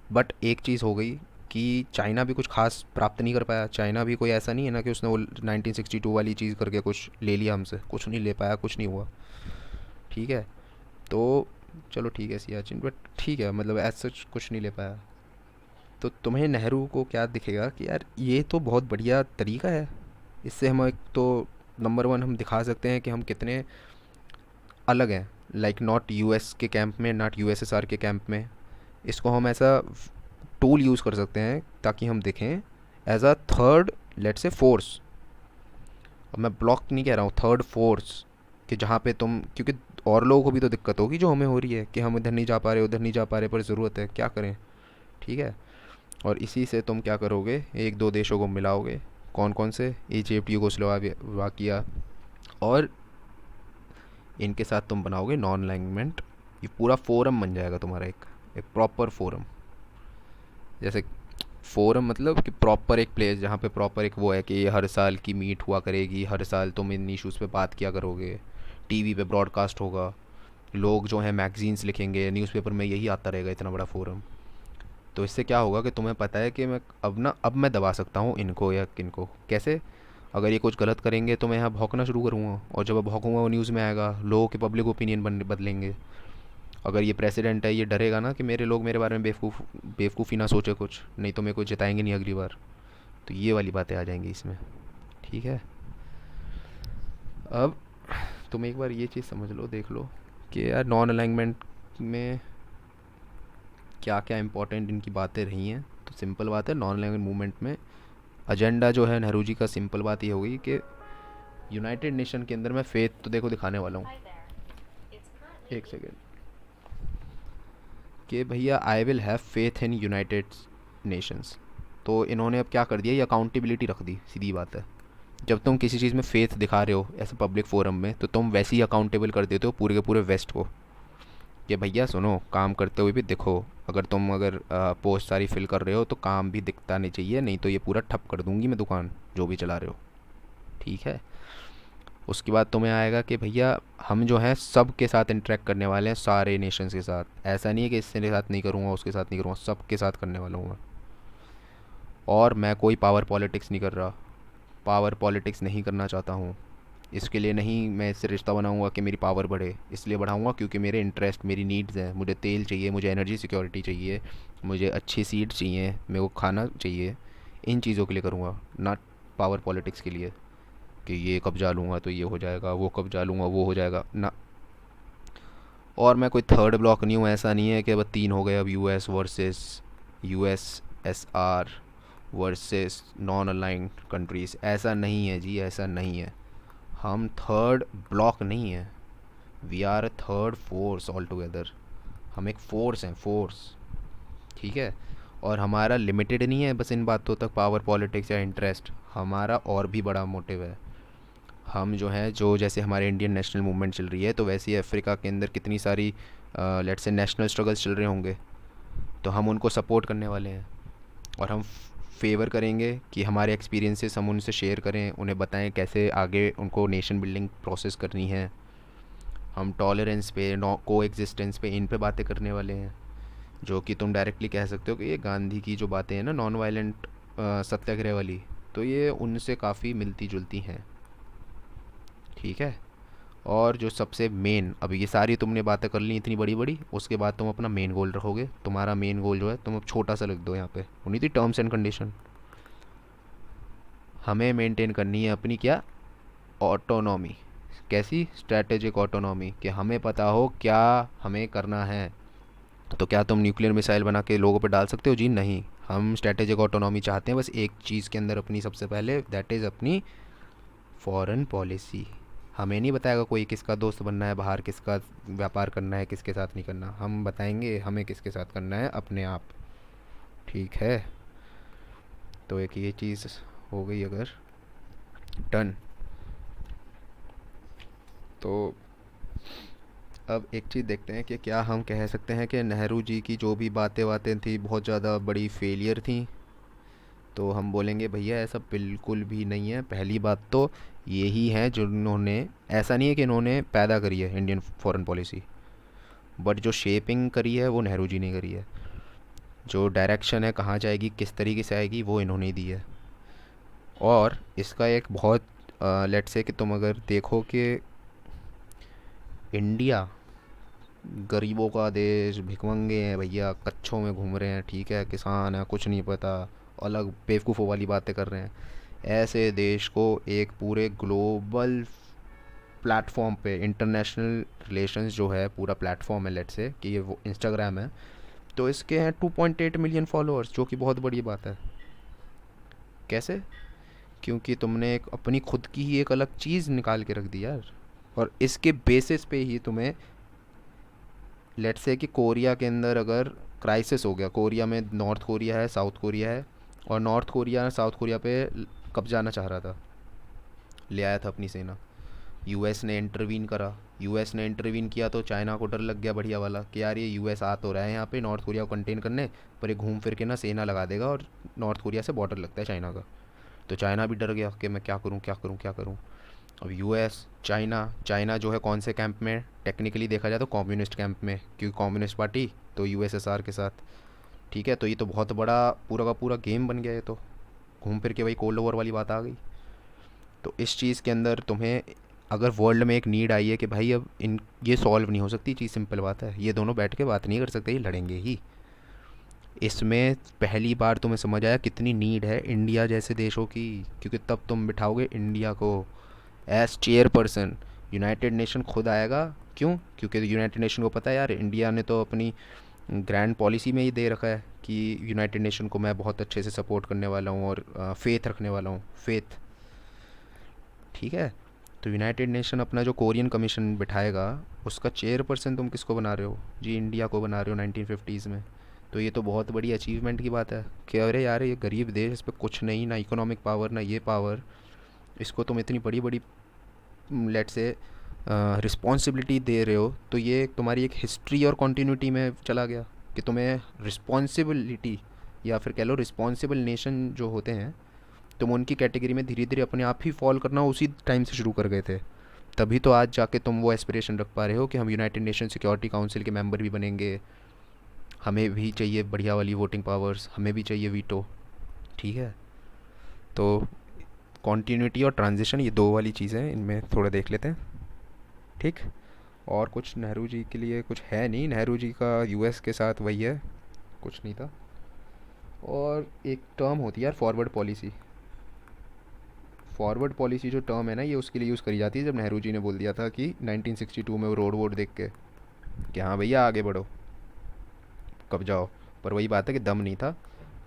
बट एक चीज़ हो गई कि चाइना भी कुछ खास प्राप्त नहीं कर पाया। चाइना भी कोई ऐसा नहीं है ना कि उसने वो 1962 वाली चीज़ करके कुछ ले लिया हमसे, कुछ नहीं ले पाया, कुछ नहीं हुआ, ठीक है। तो चलो ठीक है सियाचिन, बट ठीक है, मतलब ऐसा सच कुछ नहीं ले पाया। तो तुम्हें नेहरू को क्या दिखेगा कि यार ये तो बहुत बढ़िया तरीका है, इससे हम एक तो नंबर वन हम दिखा सकते हैं कि हम कितने अलग हैं, लाइक नॉट यूएस के कैंप में, नॉट यूएसएसआर के कैंप में। इसको हम ऐसा टूल यूज़ कर सकते हैं ताकि हम देखें एज अ थर्ड, लेट से फोर्स। अब मैं ब्लॉक नहीं कह रहा हूँ, थर्ड फोर्स, कि जहाँ पे तुम, क्योंकि और लोगों को भी तो दिक्कत होगी जो हमें हो रही है कि हम इधर नहीं जा पा रहे, उधर नहीं जा पा रहे, पर ज़रूरत है, क्या करें, ठीक है। और इसी से तुम क्या करोगे, एक दो देशों को मिलाओगे। कौन कौन से, इजिप्ट, यूगोस्लोवाकिया, और इनके साथ तुम बनाओगे नॉन अलाइनमेंट। ये पूरा फोरम बन जाएगा तुम्हारा, एक एक प्रॉपर फोरम। जैसे फोरम मतलब कि प्रॉपर एक प्लेस जहाँ पे प्रॉपर एक वो है कि ये हर साल की मीट हुआ करेगी, हर साल तुम इन इशूज़ पे बात किया करोगे, टीवी पे ब्रॉडकास्ट होगा, लोग जो हैं मैगजीन्स लिखेंगे, न्यूज़पेपर में यही आता रहेगा, इतना बड़ा फोरम। तो इससे क्या होगा कि तुम्हें पता है कि मैं अब मैं दबा सकता हूँ इनको या किनको, कैसे, अगर ये कुछ गलत करेंगे तो मैं यहाँ भौंकना शुरू करूँगा, और जब भौंकूँगा वो न्यूज़ में आएगा, लोगों के पब्लिक ओपिनियन बदलेंगे। अगर ये प्रेसिडेंट है, ये डरेगा ना कि मेरे लोग मेरे बारे में बेवकूफ़ी ना सोचे कुछ, नहीं तो मेरे को जिताएंगे नहीं अगली बार। तो ये वाली बातें आ जाएंगी इसमें, ठीक है। अब तुम एक बार ये चीज़ समझ लो, देख लो कि यार नॉन अलाइनमेंट में क्या क्या इंपॉर्टेंट इनकी बातें रही हैं। तो सिंपल बात है, नॉन अलाइनमेंट मूवमेंट में एजेंडा जो है नेहरू जी का, सिंपल बात ये होगी कि यूनाइटेड नेशन के अंदर मैं फेथ तो देखो दिखाने वाला हूँ, एक सेकेंड, कि भैया I will have faith in United Nations. तो इन्होंने अब क्या कर दिया, ये अकाउंटेबिलिटी रख दी, सीधी बात है। जब तुम किसी चीज़ में फेथ दिखा रहे हो ऐसे पब्लिक फोरम में, तो तुम वैसे ही अकाउंटेबल कर देते हो पूरे के पूरे वेस्ट को, कि भैया सुनो, काम करते हुए भी देखो, अगर पोस्ट सारी फिल कर रहे हो तो काम भी दिखता नहीं चाहिए, नहीं तो ये पूरा ठप कर दूंगी मैं दुकान जो भी चला रहे हो, ठीक है। उसके बाद तुम्हें आएगा कि भैया हम जो हैं सब के साथ इंटरेक्ट करने वाले हैं, सारे नेशंस के साथ, ऐसा नहीं है कि इसके साथ नहीं करूँगा उसके साथ नहीं करूँगा, सब के साथ करने वाला हूँ मैं। और मैं कोई पावर पॉलिटिक्स नहीं कर रहा, पावर पॉलिटिक्स नहीं करना चाहता हूँ। इसके लिए नहीं मैं इससे रिश्ता बनाऊँगा कि मेरी पावर बढ़े, इसलिए बढ़ाऊँगा क्योंकि मेरे इंटरेस्ट, मेरी नीड्स हैं, मुझे तेल चाहिए, मुझे एनर्जी सिक्योरिटी चाहिए, मुझे अच्छी सीट चाहिए, मेरे को खाना चाहिए, इन चीज़ों के लिए करूँगा, ना पावर पॉलिटिक्स के लिए कि ये कब्जा लूँगा तो ये हो जाएगा, वो कब्जा लूँगा वो हो जाएगा ना। और मैं कोई थर्ड ब्लॉक नहीं हूँ, ऐसा नहीं है कि अब 3 हो गए, अब US versus USSR versus non aligned countries, ऐसा नहीं है जी, ऐसा नहीं है। हम थर्ड ब्लॉक नहीं है, we are a third force all together. हम एक फोर्स हैं, फोर्स, ठीक है। और हमारा लिमिटेड नहीं है बस इन बातों तक, पावर पॉलिटिक्स या इंटरेस्ट, हमारा और भी बड़ा मोटिव है। हम जो हैं, जो जैसे हमारे इंडियन नेशनल मूवमेंट चल रही है, तो वैसे ही अफ्रीका के अंदर कितनी सारी लेट्स से नेशनल स्ट्रगल्स चल रहे होंगे, तो हम उनको सपोर्ट करने वाले हैं। और हम फेवर करेंगे कि हमारे एक्सपीरियंसेस हम उनसे शेयर करें, उन्हें बताएं कैसे आगे उनको नेशन बिल्डिंग प्रोसेस करनी है। हम टॉलरेंस पे, नो को एग्जिस्टेंस पे, इन पे बातें करने वाले हैं, जो कि तुम डायरेक्टली कह सकते हो कि ये गांधी की जो बातें हैं ना नॉन वायलेंट सत्याग्रह वाली, तो ये उनसे काफ़ी मिलती जुलती हैं, ठीक है। और जो सबसे मेन, अब ये सारी तुमने बातें कर ली इतनी बड़ी बड़ी, उसके बाद तुम अपना मेन गोल रखोगे। तुम्हारा मेन गोल जो है तुम अब छोटा सा लिख दो यहाँ पे, उन्हीं थी टर्म्स एंड कंडीशन। हमें मेंटेन करनी है अपनी क्या, ऑटोनॉमी। कैसी, स्ट्रैटेजिक ऑटोनॉमी, कि हमें पता हो क्या हमें करना है। तो क्या तुम न्यूक्लियर मिसाइल बना के लोगों पे डाल सकते हो जी, नहीं। हम स्ट्रैटेजिक ऑटोनॉमी चाहते हैं बस एक चीज़ के अंदर अपनी, सबसे पहले दैट इज़ अपनी फॉरेन पॉलिसी। हमें नहीं बताएगा कोई किसका दोस्त बनना है बाहर, किसका व्यापार करना है, किसके साथ नहीं करना। हम बताएंगे हमें किसके साथ करना है, अपने आप। ठीक है, तो एक ये चीज़ हो गई अगर डन। तो अब एक चीज़ देखते हैं कि क्या हम कह सकते हैं कि नेहरू जी की जो भी बातें बातें थी बहुत ज़्यादा बड़ी फेलियर थी। तो हम बोलेंगे भैया ऐसा बिल्कुल भी नहीं है। पहली बात तो यही है जिन्होंने, ऐसा नहीं है कि इन्होंने पैदा करी है इंडियन फॉरेन पॉलिसी, बट जो शेपिंग करी है वो नेहरू जी ने करी है। जो डायरेक्शन है कहाँ जाएगी, किस तरीके से आएगी, वो इन्होंने ही दी है। और इसका एक बहुत लेट्स से कि तुम अगर देखो कि इंडिया गरीबों का देश, भिखमंगे हैं भैया, कच्छों में घूम रहे हैं, ठीक है, किसान है, कुछ नहीं पता, अलग बेवकूफ़ों वाली बातें कर रहे हैं। ऐसे देश को एक पूरे ग्लोबल प्लेटफॉर्म पे, इंटरनेशनल रिलेशंस जो है पूरा प्लेटफॉर्म है, लेट्स से कि ये वो इंस्टाग्राम है, तो इसके हैं 2.8 मिलियन फॉलोअर्स, जो कि बहुत बड़ी बात है। कैसे? क्योंकि तुमने एक अपनी खुद की ही एक अलग चीज़ निकाल के रख दी यार। और इसके बेसिस पे ही तुम्हें, लेट्स से कि कोरिया के अंदर अगर क्राइसिस हो गया, कोरिया में नॉर्थ कोरिया है, साउथ कोरिया है, और नॉर्थ कोरिया साउथ कोरिया पे कब्जाना चाह रहा था, ले आया था अपनी सेना, यूएस ने इंटरवीन करा। यूएस ने इंटरवीन किया तो चाइना को डर लग गया बढ़िया वाला कि यार ये यूएस आ तो रहा है यहाँ पे नॉर्थ कोरिया को कंटेन करने, पर ये घूम फिर के ना सेना लगा देगा, और नॉर्थ कोरिया से बॉर्डर लगता है चाइना का। तो चाइना भी डर गया कि मैं क्या करूँ क्या करूँ क्या करूँ। अब यूएस, चाइना, चाइना जो है कौन से कैंप में, टेक्निकली देखा जाए तो कम्युनिस्ट कैंप में, क्योंकि कम्युनिस्ट पार्टी तो यूएसएसआर के साथ। ठीक है, तो ये तो बहुत बड़ा पूरा का पूरा गेम बन गया। ये तो घूम फिर के वही कोल्ड वॉर वाली बात आ गई। तो इस चीज़ के अंदर तुम्हें, अगर वर्ल्ड में एक नीड आई है कि भाई अब इन ये सॉल्व नहीं हो सकती चीज़, सिंपल बात है, ये दोनों बैठ के बात नहीं कर सकते, ये लड़ेंगे ही। इसमें पहली बार तुम्हें समझ आया कितनी नीड है इंडिया जैसे देशों की, क्योंकि तब तुम बिठाओगे इंडिया को एज चेयरपर्सन। यूनाइटेड नेशन खुद आएगा। क्यों? क्योंकि यूनाइटेड नेशन को पता है यार इंडिया ने तो अपनी ग्रैंड पॉलिसी में ही दे रखा है कि यूनाइटेड नेशन को मैं बहुत अच्छे से सपोर्ट करने वाला हूँ और फेथ रखने वाला हूँ, फेथ। ठीक है, तो यूनाइटेड नेशन अपना जो कोरियन कमीशन बिठाएगा, उसका चेयरपर्सन तुम किसको बना रहे हो जी? इंडिया को बना रहे हो 1950s में। तो ये तो बहुत बड़ी अचीवमेंट की बात है कि अरे यार ये गरीब देश, इस पर कुछ नहीं, ना इकोनॉमिक पावर ना ये पावर, इसको तुम इतनी बड़ी बड़ी लेट से रिस्पॉन्सिबिलिटी दे रहे हो। तो ये तुम्हारी एक हिस्ट्री और कॉन्टीन्यूटी में चला गया कि तुम्हें रिस्पॉन्सिबिलिटी, या फिर कह लो रिस्पॉन्सिबल नेशन जो होते हैं, तुम उनकी कैटेगरी में धीरे धीरे अपने आप ही फॉल करना उसी टाइम से शुरू कर गए थे। तभी तो आज जाके तुम वो एस्पिरेशन रख पा रहे हो कि हम यूनाइटेड नेशन सिक्योरिटी काउंसिल के मेंबर भी बनेंगे, हमें भी चाहिए बढ़िया वाली वोटिंग पावर्स, हमें भी चाहिए वीटो। ठीक है, तो कॉन्टीन्यूटी और ट्रांजिशन ये दो वाली चीज़ें, इनमें थोड़ा देख लेते हैं। ठीक, और कुछ नेहरू जी के लिए कुछ है नहीं, नेहरू जी का यूएस के साथ वही है, कुछ नहीं था। और एक टर्म होती है यार, फॉरवर्ड पॉलिसी। फॉरवर्ड पॉलिसी जो टर्म है ना, ये उसके लिए यूज़ करी जाती है जब नेहरू जी ने बोल दिया था कि 1962 में वो रोड वोड देख के कि हाँ भैया आगे बढ़ो, कब जाओ। पर वही बात है कि दम नहीं था,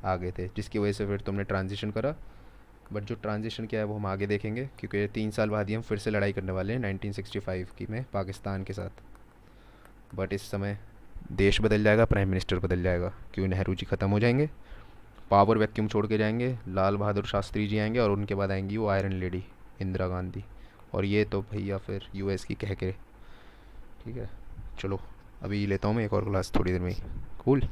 आगे थे, जिसकी वजह से फिर तुमने ट्रांजिशन करा। बट जो ट्रांजिशन क्या है वो हम आगे देखेंगे, क्योंकि 3 साल बाद ही हम फिर से लड़ाई करने वाले हैं 1965 की में पाकिस्तान के साथ। बट इस समय देश बदल जाएगा, प्राइम मिनिस्टर बदल जाएगा, क्योंकि नेहरू जी ख़त्म हो जाएंगे, पावर वैक्यूम छोड़ के जाएंगे, लाल बहादुर शास्त्री जी आएंगे, और उनके बाद आएंगी वो आयरन लेडी इंदिरा गांधी। और ये तो भैया फिर यूएस की कह के। ठीक है, चलो अभी लेता हूँ मैं एक और क्लास थोड़ी देर में ही। कूल।